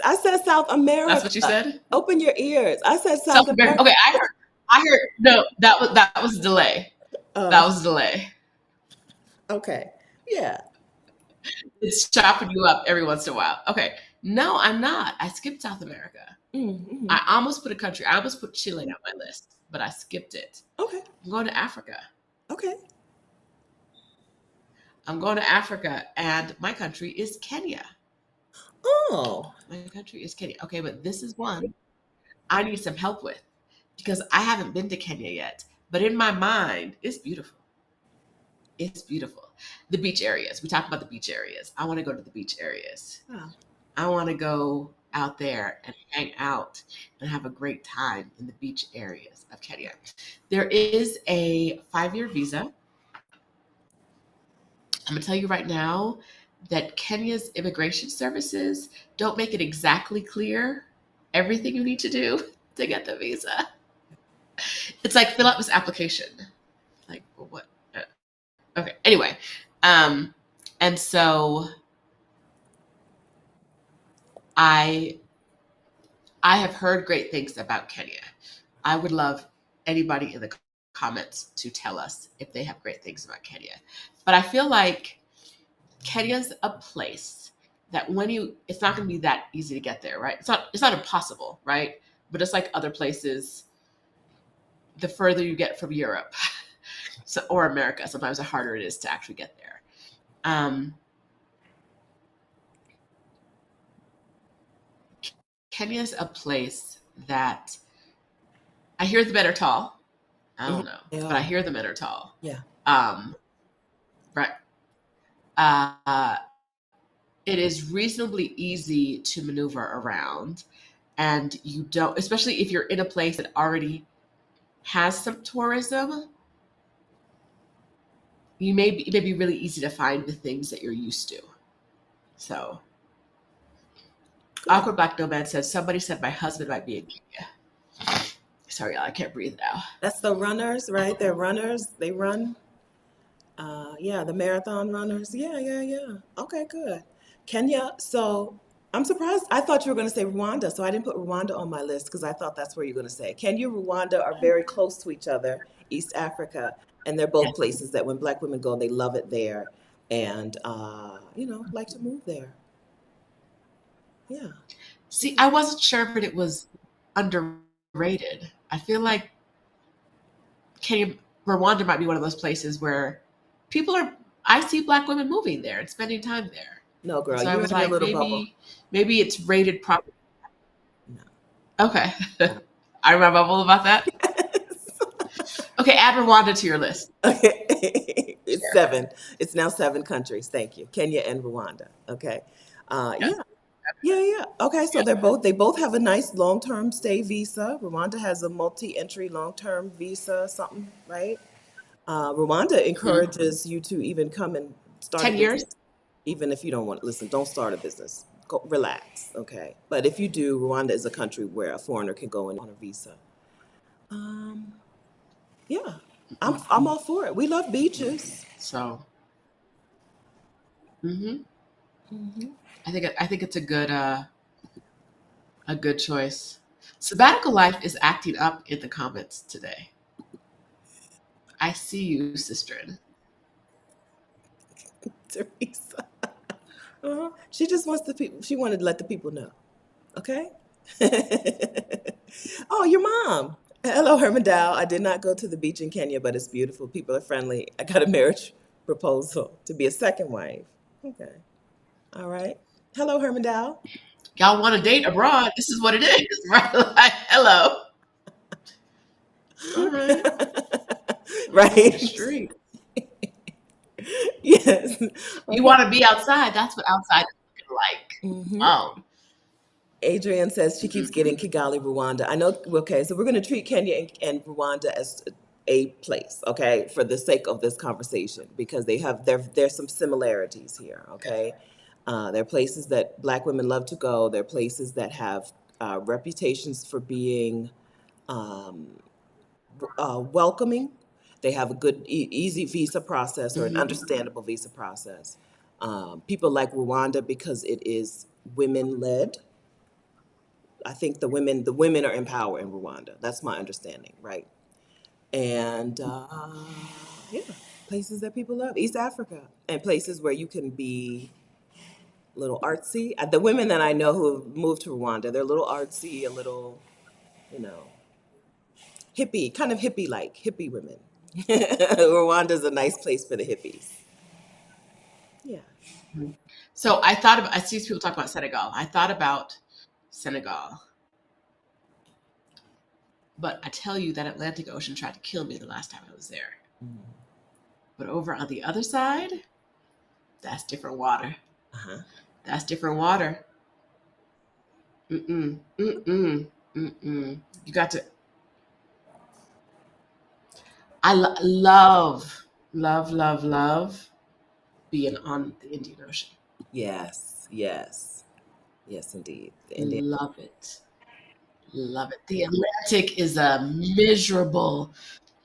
I said South That's what you America. said? Open your ears. I said South South America. America. Okay, I heard no, that was a delay. Uh, That was a delay. okay. Yeah. It's chopping you up every once in a while. Okay. No, I'm not. I skipped South America. Mm-hmm. I almost put a country. I almost put Chile on my list, but I skipped it. Okay. I'm going to Africa. Okay. I'm going to Africa, and my country is Kenya. Oh. My country is Kenya. Okay, but this is one I need some help with because I haven't been to Kenya yet. But in my mind, it's beautiful. It's beautiful. The beach areas. We talked about the beach areas. I want to go to the beach areas. Wow. I want to go out there and hang out and have a great time in the beach areas of Kenya. There is a 5-year visa. I'm going to tell you right now that Kenya's immigration services don't make it exactly clear everything you need to do to get the visa. It's like fill out this application. Like, well, what? Okay. Anyway, um, and so I I have heard great things about Kenya. I would love anybody in the comments to tell us if they have great things about Kenya. But I feel like Kenya's a place that it's not going to be that easy to get there, right? It's not impossible, right? But it's like other places, the further you get from Europe or America, sometimes the harder it is to actually get there. Kenya's a place that I hear the men are tall. I Mhm. don't know, but I Yeah. hear the men are tall. Yeah. Um, right. Uh, it is reasonably easy to maneuver around, and you don't, especially if you're in a place that already has some tourism. It may be really easy to find the things that you're used to. So, Good. Awkward Black Nomad says somebody said my husband might be in Kenya. Sorry, y'all, I can't breathe now. That's the runners, right? They're runners. They run. Yeah, the marathon runners. Yeah, yeah, yeah. Okay, good. Kenya. So I'm surprised. I thought you were going to say Rwanda, so I didn't put Rwanda on my list because I thought that's where you're going to say. Kenya, Rwanda are very close to each other, East Africa, and they're both places that when Black women go, they love it there, and like to move there. Yeah. See, I wasn't sure if it was underrated. I feel like Kenya, Rwanda might be one of those places where people are. I see Black women moving there and spending time there. No, And girl, so I you're was in your like, little bubble. maybe it's rated properly. No. Okay, No. I remember bubble about that. Okay, add Rwanda to your list. Okay. It's 7. It's now 7 countries. Thank you. Kenya and Rwanda. Okay. Yes. Yeah. Yeah, yeah. Okay, so Yes. they both have a nice long-term stay visa. Rwanda has a multi-entry long-term visa, something, right? Rwanda Mhm. encourages you to even come and start a 10 years. business, even if you don't want. Listen, don't start a business. Go relax, okay? But if you do, Rwanda is a country where a foreigner can go in on a visa. Um, yeah, I'm all for it. We love beaches. So, hmm Hmm. I think it's a good choice. Sabbatical life is acting up in the comments today. I see you, sister. Teresa. She just wants the people. She wanted to let the people know. Okay. Oh, your mom. Hello, Herman Dow. I did not go to the beach in Kenya, but it's beautiful. People are friendly. I got a marriage proposal to be a second wife. Okay. All right. Hello, Herman Dow. Y'all want to date abroad? This is what it is, right? Like, hello. All right. I'm on the Right. street. Yes. You Okay. want to be outside. That's what outside is looking like. Hmm. Oh. Adrienne says she keeps getting Mhm. Kigali, Rwanda. I know. Okay, so we're going to treat Kenya and Rwanda as a place, okay, for the sake of this conversation, because there's some similarities here, okay. There are places that Black women love to go. There are places that have reputations for being welcoming. They have a good, easy visa process or an Mhm. understandable visa process. People like Rwanda because it is women led. I think the women are empowered in Rwanda. That's my understanding, right? And yeah, places that people love, East Africa, and places where you can be a little artsy. The women that I know who have moved to Rwanda, they're a little artsy, a little, you know, hippie, kind of hippie like hippie women. Rwanda's a nice place for the hippies. Yeah. So I see people talk about Senegal. I thought about Senegal, but I tell you that Atlantic Ocean tried to kill me the last time I was there. But over on the other side, that's different water. Uh-huh. That's different water. Mm-mm. Mm-mm. Mm-mm. You got to. Love, love, love, love being on the Indian Ocean. Yes, yes, yes, indeed. The Indian. Love it. Love it. The Atlantic is a miserable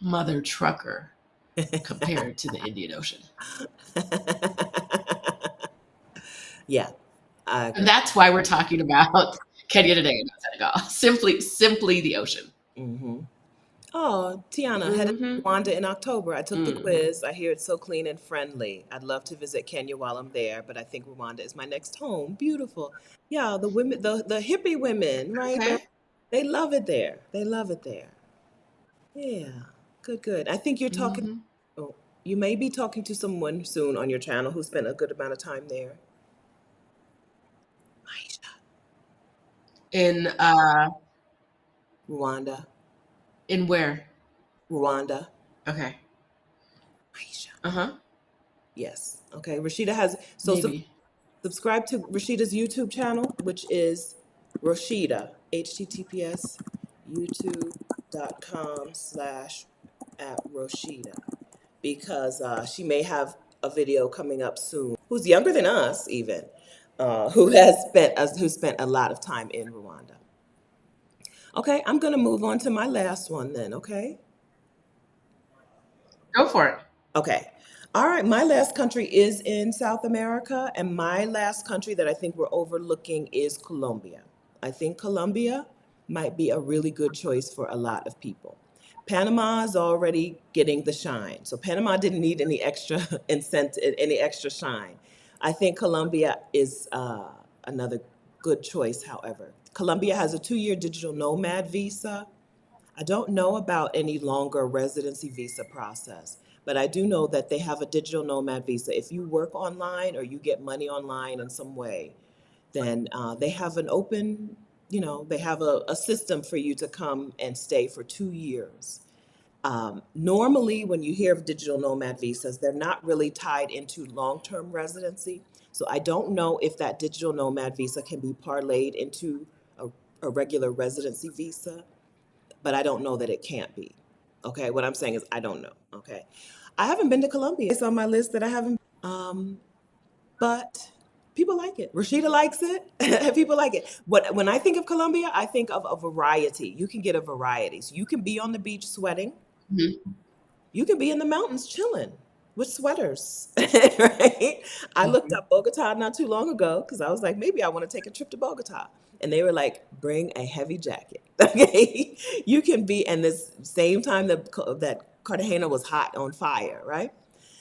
mother trucker compared to the Indian Ocean. Yeah, I And agree. that's why we're talking about Kenya today, not Senegal. Simply the ocean. Hmm. Oh, Tiana, headed to Mm-hmm. Rwanda in October. I took the Mm. quiz. I hear it's so clean and friendly. I'd love to visit Kenya while I'm there, but I think Rwanda is my next home. Beautiful. Yeah, the women, the hippie women, right? Okay. They love it there. They love it there. Yeah, good, good. I think you're talking, Mm-hmm. oh, you may be talking to someone soon on your channel who spent a good amount of time there. Aisha. In Rwanda, in where? Rwanda, Okay. Aisha. Uh-huh. Yes. Okay. Rashida has, so Maybe. subscribe to Rashida's YouTube channel, which is Roshida, HTTPS, youtube.com/at Roshida, because she may have a video coming up soon, who's younger than us even, who spent a lot of time in Rwanda. Okay, I'm gonna move on to my last one then, okay? Go for it. Okay. All right. My last country is in South America, and my last country that I think we're overlooking is Colombia. I think Colombia might be a really good choice for a lot of people. Panama is already getting the shine, so Panama didn't need any extra incentive, any extra shine. I think Colombia is another good choice. However, Colombia has a 2-year digital nomad visa. I don't know about any longer residency visa process, but I do know that they have a digital nomad visa. If you work online or you get money online in some way, then they have an open, they have a system for you to come and stay for 2 years. Normally, when you hear of digital nomad visas, they're not really tied into long term residency. So I don't know if that digital nomad visa can be parlayed into a regular residency visa, but I don't know that it can't be. Okay, what I'm saying is I don't know. Okay, I haven't been to Colombia. It's on my list that I haven't. But people like it. Rashida likes it. People like it. When I think of Colombia, I think of a variety. You can get a variety. So you can be on the beach sweating. Mhm. You can be in the mountains chilling with sweaters, right? I looked Mhm. up Bogota not too long ago because I was like, maybe I want to take a trip to Bogota. And they were like, bring a heavy jacket. Okay. You can be, and this same time that Cartagena was hot on fire, right?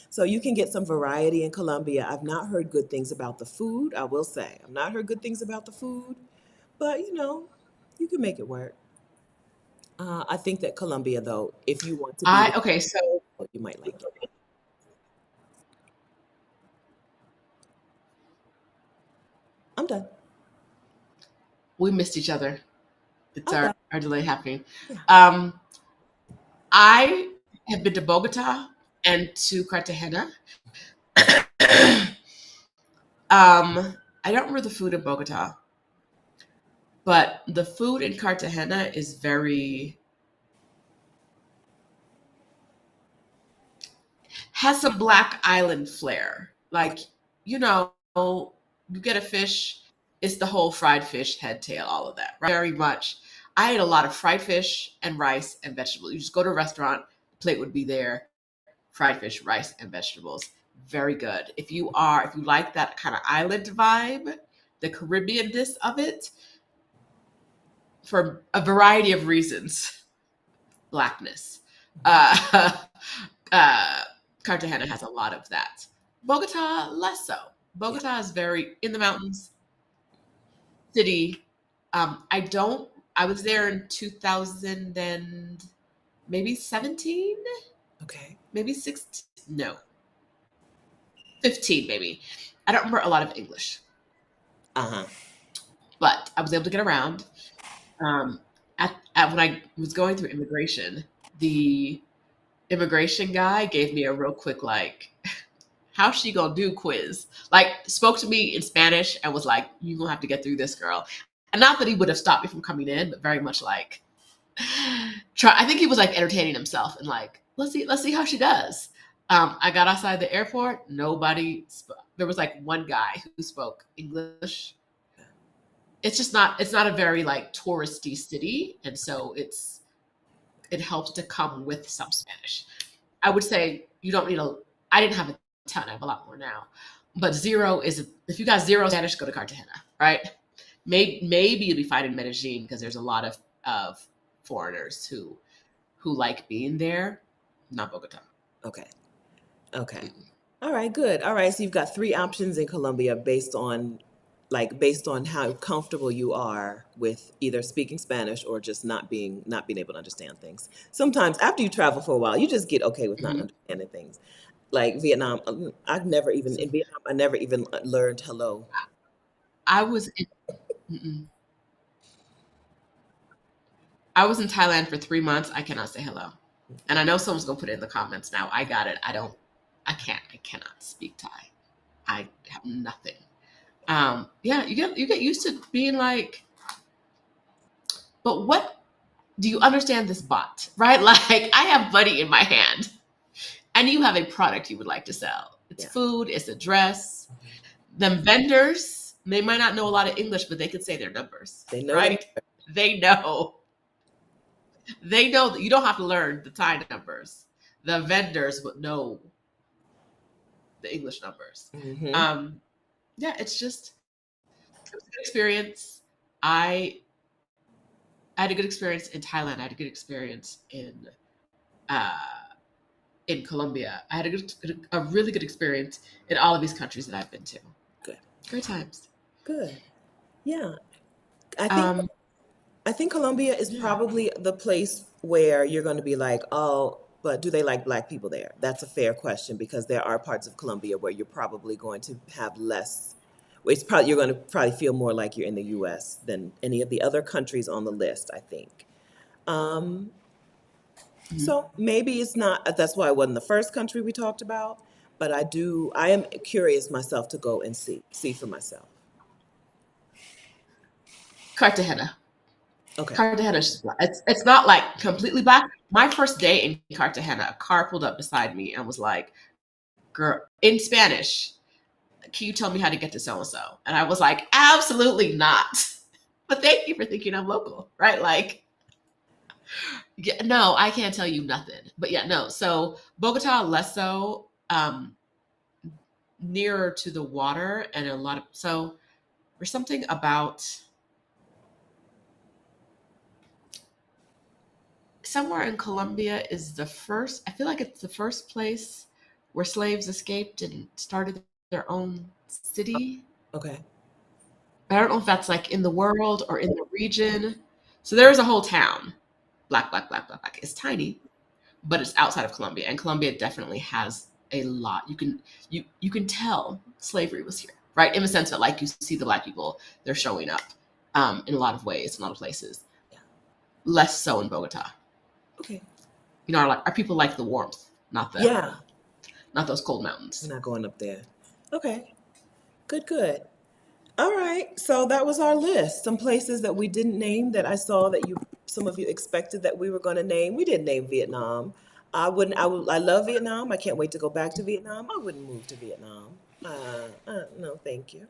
So you can get some variety in Colombia. I've not heard good things about the food, I will say. I've not heard good things about the food, but you can make it work. I think that Colombia, though, if you want to be I with okay, so people, you might like it. I'm done. we missed each other. It's I'm done. our delay happening. Yeah. Um, I have been to Bogota and to Cartagena. I don't remember the food in Bogota. But the food in Cartagena is very has some Black Island flair. Okay. Like, you know, you get a fish, it's the whole fried fish, head, tail, all of that. Right? Very much. I ate a lot of fried fish and rice and vegetables. You just go to a restaurant, the plate would be there, fried fish, rice, and vegetables. Very good. If you like that kind of island vibe, the Caribbeanness of it, for a variety of reasons, blackness. Uh, uh, Cartagena has a lot of that. Bogota, less so. Yeah. Bogota is very in the mountains city. I don't. I was there in 2000 and maybe 17, Okay. maybe 16. No, 15 maybe. I don't remember a lot of English, Uh-huh. but I was able to get around. Um, at when I was going through immigration, the immigration guy gave me a real quick like how's she gonna do quiz? Like spoke to me in Spanish and was like, "You gonna have to get through this, girl." And not that he would have stopped me from coming in, but very much like try. I think he was like entertaining himself and like, let's see how she does. I got outside the airport. Nobody. There was like one guy who spoke English. It's just not. It's not a very like touristy city, and so it helps to come with some Spanish. I would say you don't need a. I didn't have a ton. I have a lot more now, but zero is if you got zero Spanish, go to Cartagena, right? Maybe you'll be fine in Medellin because there's a lot of foreigners who like being there. Not Bogota. Okay. Okay. Mm-mm. All right, good. All right, so you've got three options in Colombia based on how comfortable you are with either speaking Spanish or just not being able to understand things. Sometimes after you travel for a while, you just get okay with not Mhm. understanding things. Like Vietnam, I've never even in Vietnam, I never even learned hello. I was in, mm-mm. I was in Thailand for 3 months. I cannot say hello, and I know someone's gonna put it in the comments now. I got it. I don't. I can't. I cannot speak Thai. I have nothing. Yeah, you get used to being like, but what do you understand this bot, right? Like I have money in my hand and you have a product you would like to sell. It's Yeah. food, it's a dress. Mhm. Them vendors, they might not know a lot of English, but they can say their numbers, They know them. right? They know. They know that you don't have to learn the Thai numbers. The vendors would know the English numbers. Hmm. Um, yeah, it's just it was a good experience. I I had a good experience in Thailand. I had a good experience uh, in Colombia. I had a really good experience in all of these countries that I've been to. Good. Great times. Good. Yeah. I think Um, I think Colombia is yeah. probably the place where you're going to be like, oh, but do they like black people there? That's a fair question because there are parts of Colombia where you're probably going to have less. It's probably you're going to probably feel more like you're in the U.S. than any of the other countries on the list, I think. Um, Mhm. so maybe it's not. That's why it wasn't the first country we talked about. But I am curious myself to go and see for myself. Cartagena. Okay. Cartagena is just black. It's not like completely black. My first day in Cartagena, a car pulled up beside me and was like, "Girl," in Spanish, "Can you tell me how to get to so and so?" And I was like, "Absolutely not." But thank you for thinking I'm local, right? Like, yeah, no, I can't tell you nothing. But yeah, no. So Bogota, less so. Nearer to the water and a lot of so there's something about somewhere in Colombia is the first I feel like it's the first place where slaves escaped and started their own city. Okay. I don't know if that's like in the world or in the region. So there is a whole town. Black, black, black, black, black. It's tiny, but it's outside of Colombia. And Colombia definitely has a lot. You can tell slavery was here, right? In the sense that like you see the black people, they're showing up in a lot of ways, in a lot of places. Yeah. Less so in Bogota. Okay. You know, our people like the warmth, Yeah. not those cold We're mountains. not going up there. Okay. Good, good. All right, so that was our list. Some places that we didn't name that I saw that some of you expected that we were going to name. We didn't name Vietnam. I wouldn't. I love Vietnam. I can't wait to go back to Vietnam. I wouldn't move to Vietnam. No, thank you.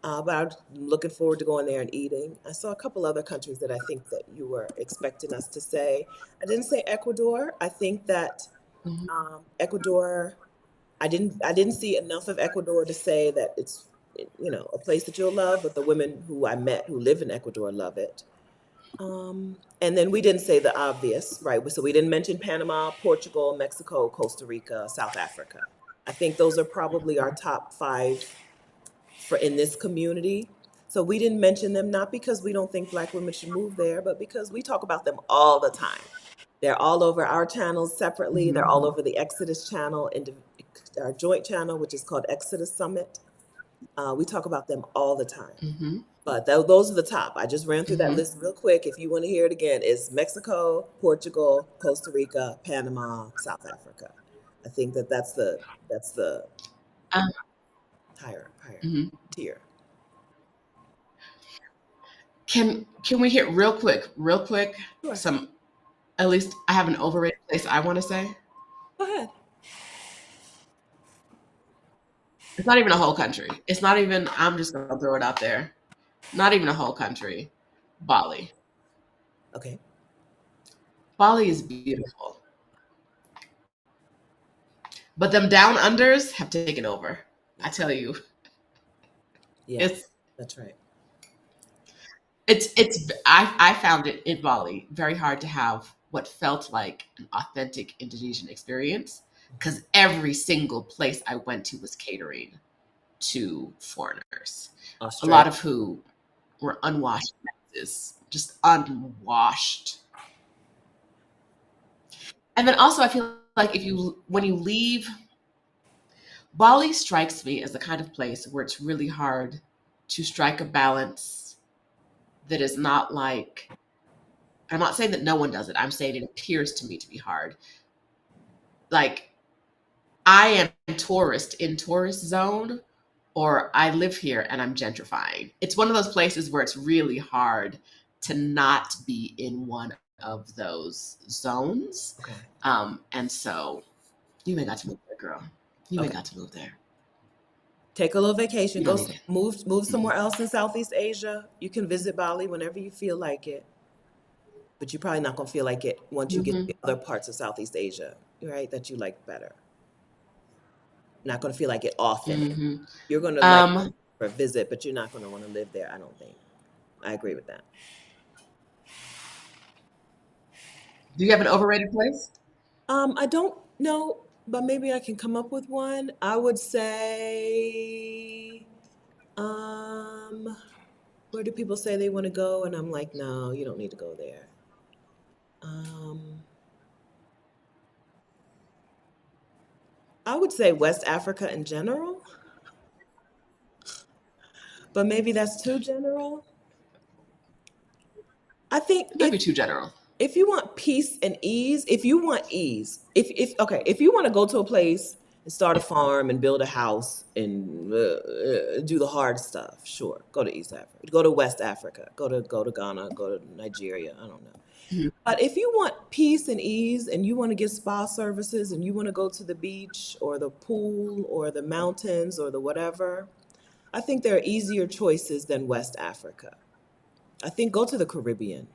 But I'm looking forward to going there and eating. I saw a couple other countries that I think that you were expecting us to say. I didn't say Ecuador. I think that Mhm. Ecuador. I didn't see enough of Ecuador to say that it's a place that you'll love, but the women who I met who live in Ecuador love it. And then we didn't say the obvious, right? So we didn't mention Panama, Portugal, Mexico, Costa Rica, South Africa. I think those are probably our top five for in this community. So we didn't mention them not because we don't think Black women should move there, but because we talk about them all the time. They're all over our channels separately. They're all over the Exodus channel, our joint channel, which is called Exodus Summit. We talk about them all the time. Mhm. But those are the top. I just ran through that Mhm. list real quick. If you want to hear it again, it's Mexico, Portugal, Costa Rica, Panama, South Africa. I think that's the Um, higher mhm. tier. Can we hit real quick? Sure. Some At least I have an overrated place I want to say. Go ahead. It's not even a whole country. It's not even. I'm just gonna throw it out there. Not even a whole country. Bali. Okay. Bali is beautiful, but them down unders have taken over. I Yeah. tell you, Yeah. it's That's right. it's. I found it in Bali very hard to have what felt like an authentic Indonesian experience because every single place I went to was catering to foreigners, a Australia. lot of who were unwashed messes, just unwashed. And then also, I feel like if you when you leave, Bali strikes me as the kind of place where it's really hard to strike a balance that is not like. I'm not saying that no one does it. I'm saying it appears to me to be hard. Like I am tourist in tourist zone, or I live here and I'm gentrifying. It's one of those places where it's really hard to not be in one of those zones. Okay. And so you ain't got to move there, girl. You ain't Okay. got to move there. Take a little vacation. You Go don't need it. move Mm-mm. somewhere else in Southeast Asia. You can visit Bali whenever you feel like it, but you're probably not gonna feel like it once you get to Mm-hmm. the other parts of Southeast Asia, right? That you like better. Not gonna feel like it often. Mm-hmm. You're gonna like Um, for a visit, but you're not gonna want to live there. I don't think. I agree with that. do you have an overrated place? I don't know, but maybe I can come up with one. I would say, where do people say they want to go? And I'm like, no, you don't need to go there. Um, I would say West Africa in general, but maybe that's too general. I think It might be too general. if you want peace and ease, if you want ease, if okay, if you want to go to a place and start a farm and build a house and do the hard stuff, sure, go to East Africa, go to West Africa, go to Ghana, go to Nigeria. I don't know. Mhm. But if you want peace and ease and you want to get spa services and you want to go to the beach or the pool or the mountains or the whatever, I think there are easier choices than West Africa. I think go to the Caribbean,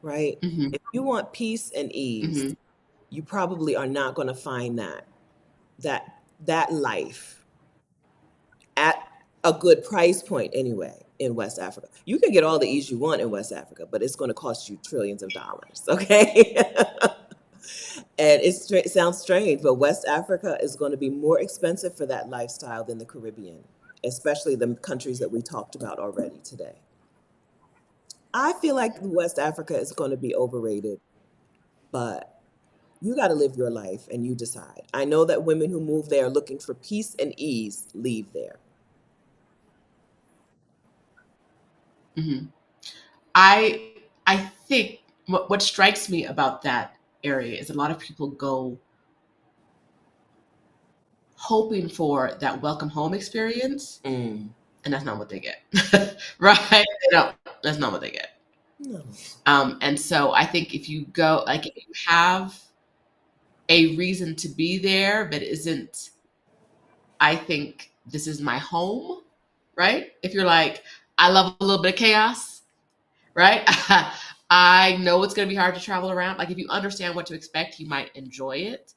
right? Mm-hmm. If you want peace and ease, Mm-hmm. you probably are not going to find that life at a good price point anyway in West Africa. You can get all the ease you want in West Africa, but it's going to cost you trillions of dollars, okay? And it sounds strange, but West Africa is going to be more expensive for that lifestyle than the Caribbean, especially the countries that we talked about already today. I feel like West Africa is going to be overrated, but you got to live your life and you decide. I know that women who move there looking for peace and ease leave there. Mm-hmm. I think what strikes me about that area is a lot of people go hoping for that welcome home experience, Mm. and that's not what they get. Right? They don't. That's not what they get. No. And so I think if you go, like, if you have a reason to be there, but isn't, I think this is my home, right? If you're like, I love a little bit of chaos, right? I know it's going to be hard to travel around. Like, if you understand what to expect, you might enjoy it.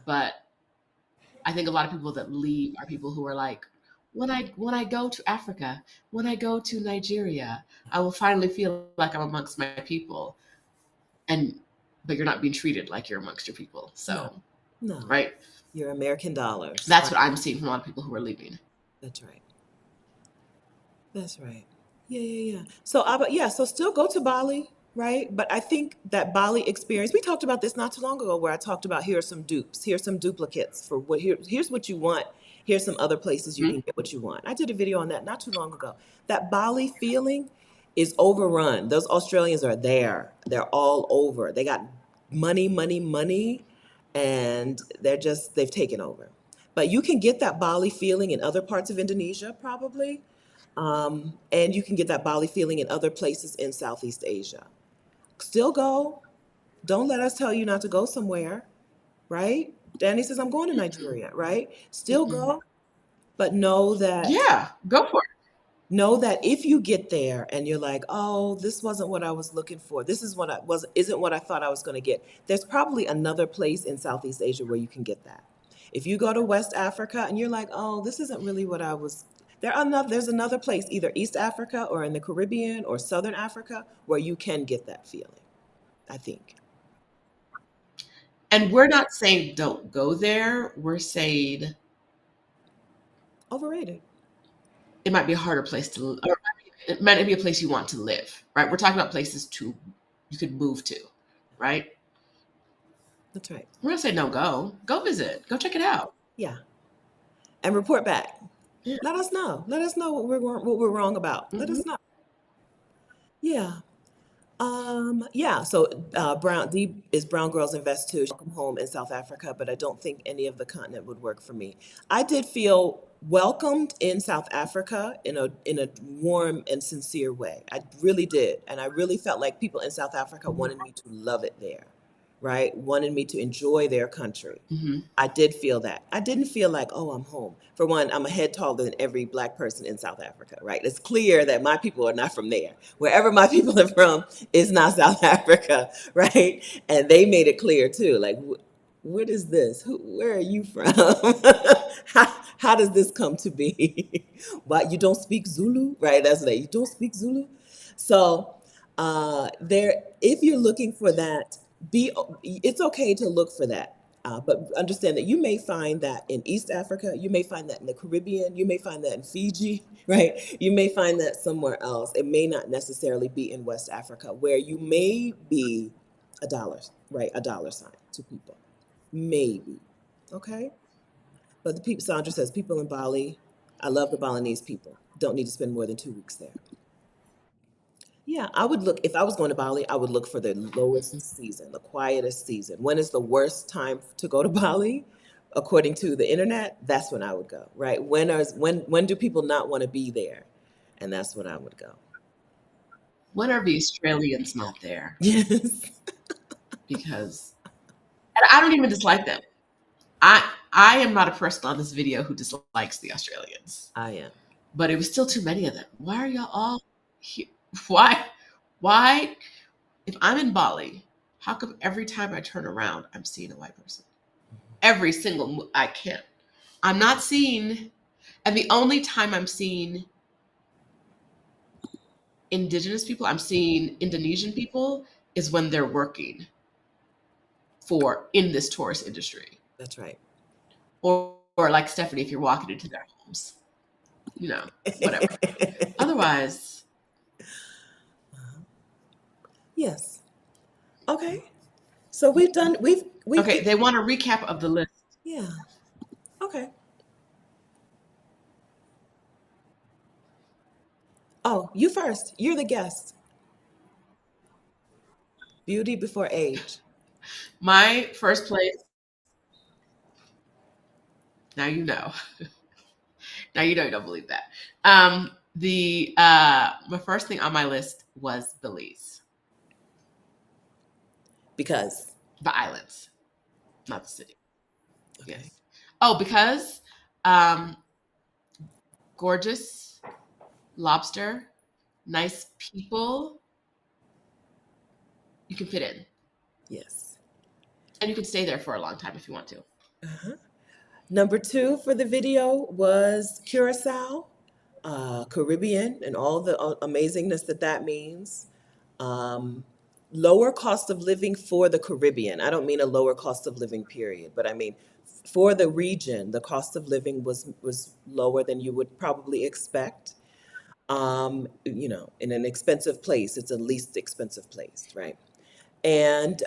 But I think a lot of people that leave are people who are like, when I go to Africa, when I go to Nigeria, I will finally feel like I'm amongst my people. And but you're not being treated like you're amongst your people. So, No. right? Your American dollars. That's what I'm seeing from a lot of people who are leaving. That's right. That's right. Yeah. So, so still go to Bali, right? But I think that Bali experience, we talked about this not too long ago where I talked about here are some dupes, here's some duplicates for here's what you want. Here's some other places you Mhm. can get what you want. I did a video on that not too long ago. That Bali feeling is overrun. Those Australians are there. They're all over. They got money, and they've taken over. But you can get that Bali feeling in other parts of Indonesia, probably. And you can get that Bali feeling in other places in Southeast Asia. Still go. Don't let us tell you not to go somewhere, right? Danny says, I'm going to Nigeria, right? Still Mm-mm. go, but Yeah, go for it. know that if you get there and you're like, oh, this wasn't what I was looking for, this is what I was isn't what I thought I was going to get, there's probably another place in Southeast Asia where you can get that. If you go to West Africa and you're like, oh, this isn't really what I was, there's another place, either East Africa or in the Caribbean or Southern Africa, where you can get that feeling, I think. And we're not saying don't go there. We're saying Overrated. it might be a harder place to, or it might not be a place you want to live, right? We're talking about places you could move to, right? That's right. We're gonna say no, go visit, go check it out. Yeah. And report back. Yeah. Let us know. Let us know what we're wrong about. Let Hmm. us know. Yeah. Yeah, so Brown D is Brown Girls Invest too. Welcome home in South Africa, but I don't think any of the continent would work for me. I did feel welcomed in South Africa in a warm and sincere way. I really did, and I really felt like people in South Africa wanted me to love it there, right? Wanted me to enjoy their country. Hmm. I did feel that. I didn't feel like, oh, I'm home. For one, I'm a head taller than every black person in South Africa, right? It's clear that my people are not from there. Wherever my people are from is not South Africa, right? And they made it clear too. Like, what is this? Where are you from? how does this come to be? Why you don't speak Zulu, right? That's what you don't speak Zulu. So if you're looking for that, it's okay to look for that. But understand that you may find that in East Africa, you may find that in the Caribbean, you may find that in Fiji, right? You may find that somewhere else. It may not necessarily be in West Africa, where you may be a dollar, right? A dollar sign to people. Maybe. Okay. But the people, Sandra says, people in Bali, I love the Balinese people. Don't need to spend more than 2 weeks there. Yeah, I would look, if I was going to Bali, I would look for the lowest season, the quietest season. When is the worst time to go to Bali? According to the internet, that's when I would go, right? When do people not want to be there? And that's when I would go. When are the Australians not there? Yes, Because, and I don't even dislike them. I am not a person on this video who dislikes the Australians, I am. but it was still too many of them. Why are y'all all here? Why? Why? If I'm in Bali, how come every time I turn around, I'm seeing a white person? Every single I can't. I'm not seeing, and the only time I'm seeing indigenous people, I'm seeing Indonesian people, is when they're working for in this tourist industry, That's right. or like Stephanie, if you're walking into their homes, whatever. Otherwise, Yes. Okay. So we've okay, given, they want a recap of the list. yeah. Okay. Oh, you first. You're the guest. Beauty before age. My first place, now you know, Now you know you don't believe that. The my first thing on my list was Belize, Because, the islands, not the city. okay, Yes. Oh, because um, gorgeous lobster, nice people. You can fit in, yes. and you can stay there for a long time if you want to. Uh-huh. Number two for the video was Curaçao, Caribbean, and all the amazingness that that means. Um, Lower cost of living for the Caribbean. I don't mean a lower cost of living period, but I mean for the region, the cost of living was lower than you would probably expect. In an expensive place, it's a least expensive place, right? And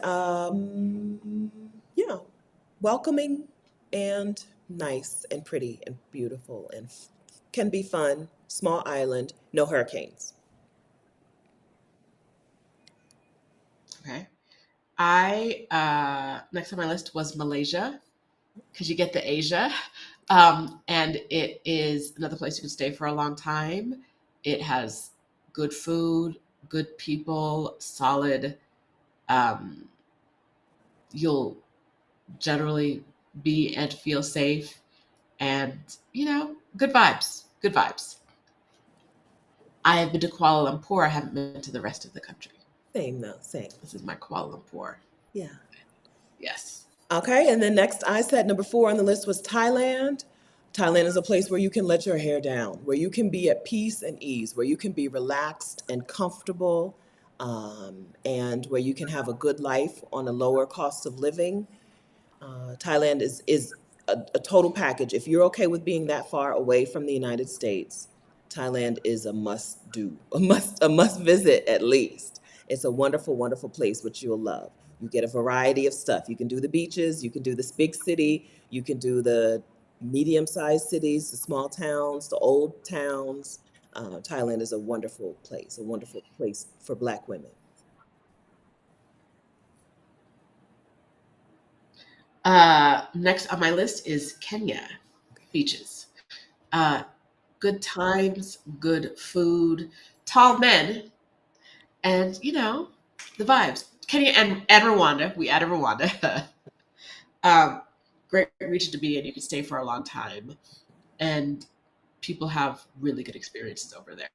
welcoming and nice and pretty and beautiful and can be fun. Small island, no hurricanes. Okay. I next on my list was Malaysia because you get the Asia, and it is another place you can stay for a long time. It has good food, good people, solid. Um, you'll generally be and feel safe, and good vibes. Good vibes. I have been to Kuala Lumpur. I haven't been to the rest of the country. Same though, same. This is my Kuala Lumpur. Yeah. Yes. Okay, and then next I said number four on the list was Thailand. Thailand is a place where you can let your hair down, where you can be at peace and ease, where you can be relaxed and comfortable, and where you can have a good life on a lower cost of living. Thailand is a total package. If you're okay with being that far away from the United States, Thailand is a must do, a must visit at least. It's a wonderful, wonderful place which you'll love. You get a variety of stuff. You can do the beaches, you can do this big city, you can do the medium-sized cities, the small towns, the old towns. Thailand is a wonderful place for Black women. Next on my list is Kenya beaches. Uh, Good times, good food, tall men, and the vibes. Kenya and Rwanda. We added Rwanda. um, Great region to be in. You can stay for a long time, and people have really good experiences over there.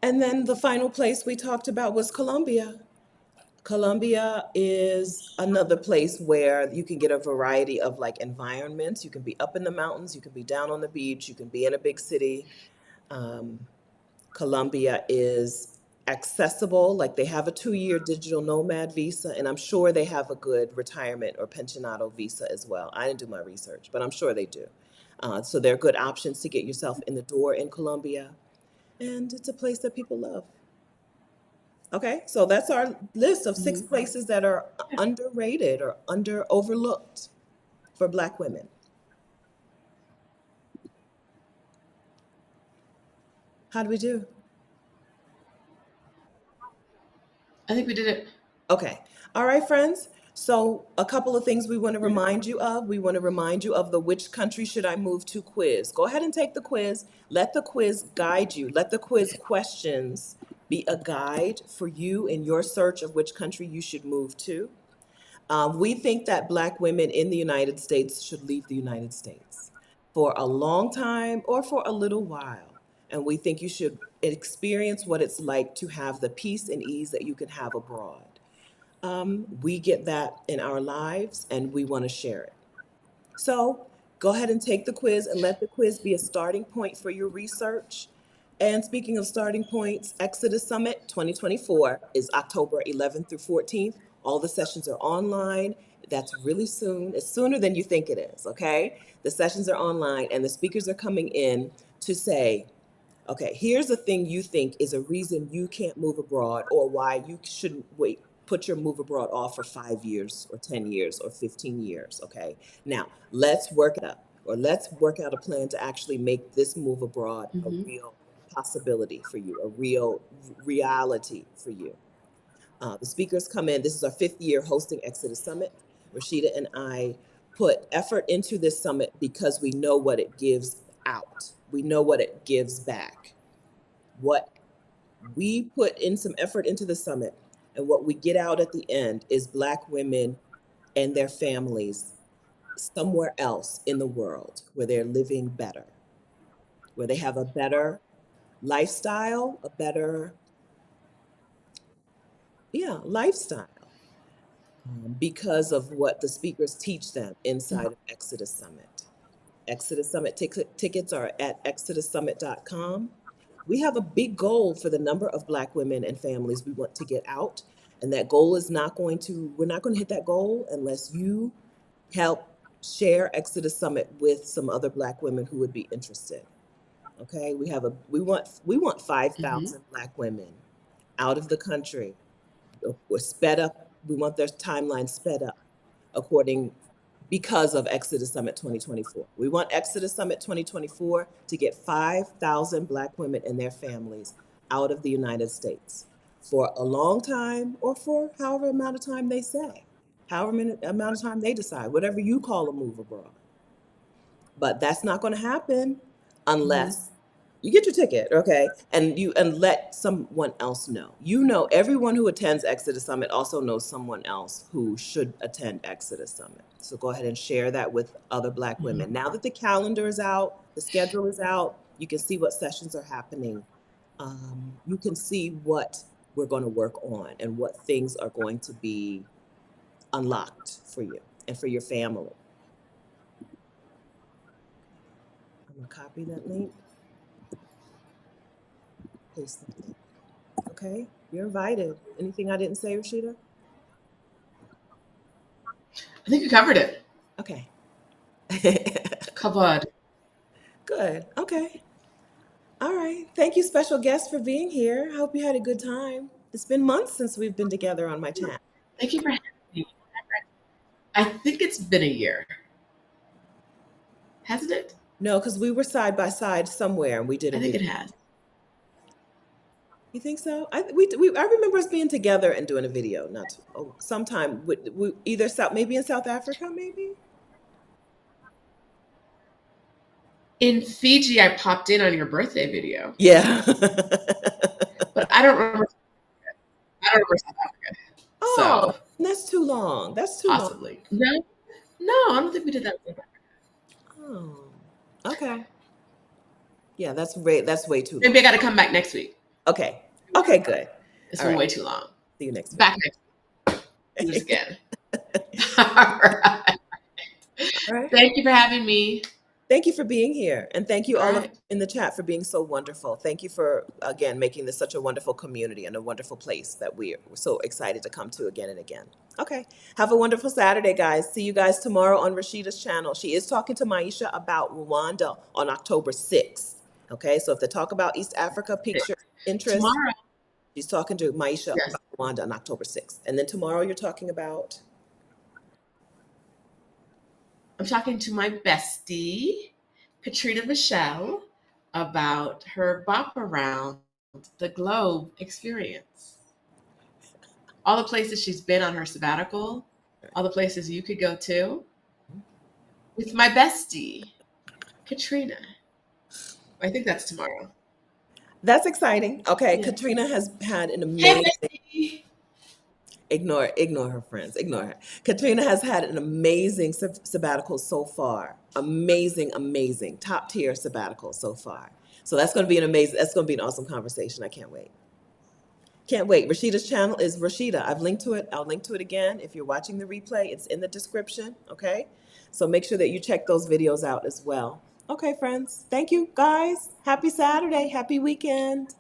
And then the final place we talked about was Colombia. Colombia is another place where you can get a variety of like environments. You can be up in the mountains, you can be down on the beach, you can be in a big city. Um, Colombia is accessible, like they have a 2-year digital nomad visa, and I'm sure they have a good retirement or pensionado visa as well. I didn't do my research, but I'm sure they do. So they're good options to get yourself in the door in Colombia, and it's a place that people love. Okay, so that's our list of six Mhm. places that are underrated or under overlooked for Black women. How do we do? I think we did it. Okay, all right, friends. So a couple of things we want to remind you of. We want to remind you of the which country should I move to quiz. Go ahead and take the quiz. Let the quiz guide you. Let the quiz questions be a guide for you in your search of which country you should move to. We think that Black women in the United States should leave the United States for a long time or for a little while. And we think you should experience what it's like to have the peace and ease that you can have abroad. We get that in our lives and we want to share it. So go ahead and take the quiz and let the quiz be a starting point for your research. And speaking of starting points, Exodus Summit 2024 is October 11th through 14th. All the sessions are online. That's really soon. It's sooner than you think it is, okay? The sessions are online and the speakers are coming in to say, okay, here's the thing you think is a reason you can't move abroad or why you shouldn't wait, put your move abroad off for 5 years or 10 years or 15 years. Okay. Now let's work it up or let's work out a plan to actually make this move abroad a Hmm. real possibility for you, a real reality for you. The speakers come in. This is our 5th year hosting Exodus Summit. Rashida and I put effort into this summit because we know what it gives out. We know what it gives back. What we put in some effort into the summit, and what we get out at the end is Black women and their families somewhere else in the world where they're living better, where they have a better lifestyle, a better, yeah, lifestyle, because of what the speakers teach them inside of Exodus Summit. Exodus Summit tickets are at exodussummit.com. We have a big goal for the number of Black women and families we want to get out. And that goal is not going to, we're not going to hit that goal unless you help share Exodus Summit with some other Black women who would be interested. Okay, we want Hmm. 5,000 Black women out of the country. We're sped up. We want their timeline sped up according because of Exodus Summit 2024. We want Exodus Summit 2024 to get 5,000 Black women and their families out of the United States for a long time or for however amount of time they say, however many amount of time they decide, whatever you call a move abroad. But that's not going to happen Hmm. unless you get your ticket, okay? And let someone else know. You know, everyone who attends Exodus Summit also knows someone else who should attend Exodus Summit. So go ahead and share that with other Black women. Hmm. Now that the calendar is out, the schedule is out, you can see what sessions are happening. You can see what we're going to work on and what things are going to be unlocked for you and for your family. I'm going to copy that link, paste that link. Okay, you're invited. Anything I didn't say, Rashida? I think you covered it. Okay. Covered. Good. Okay. All right. Thank you, special guest, for being here. I hope you had a good time. It's been months since we've been together on my chat. Thank you for having me. I think it's been a year, hasn't it? No, because we were side by side somewhere and we did a I think it video. has. You think so? I remember us being together and doing a video. Not sometime either South, maybe in South Africa, maybe. In Fiji, I popped in on your birthday video, Yeah. but I don't remember. I don't remember South Africa. Oh, So that's too long. That's too long. possibly no, no. I don't think we did that. Oh, okay. Yeah, that's way too long. Maybe I got to come back next week. Okay. Okay, good. It's All been right. way too long. See you next Back next week. Do this week. again. All right. All right. Thank you for having me. Thank you for being here. And thank you All all of right. in the chat for being so wonderful. Thank you for, again, making this such a wonderful community and a wonderful place that we're so excited to come to again and again. Okay. Have a wonderful Saturday, guys. See you guys tomorrow on Rashida's channel. She is talking to Maisha about Rwanda on October 6th. Okay. So if the Talk About East Africa piques your interest, Tomorrow, she's talking to Maisha yes, about Rwanda on October 6th. And then tomorrow you're talking about. I'm talking to my bestie, Katrina Michelle, about her bop around the globe experience. All the places she's been on her sabbatical, all the places you could go to with my bestie, Katrina. I think that's tomorrow. That's exciting. Okay, Yeah. Katrina has had an Hey, amazing bestie. ignore her friends, ignore her. Katrina has had an amazing sabbatical so far. Amazing, top tier sabbatical so far. So that's going to be an awesome conversation. I can't wait. Can't wait. Rashida's channel is Rashida. I've linked to it. I'll link to it again. If you're watching the replay, it's in the description. Okay. So make sure that you check those videos out as well. Okay, friends. Thank you, guys. Happy Saturday. Happy weekend.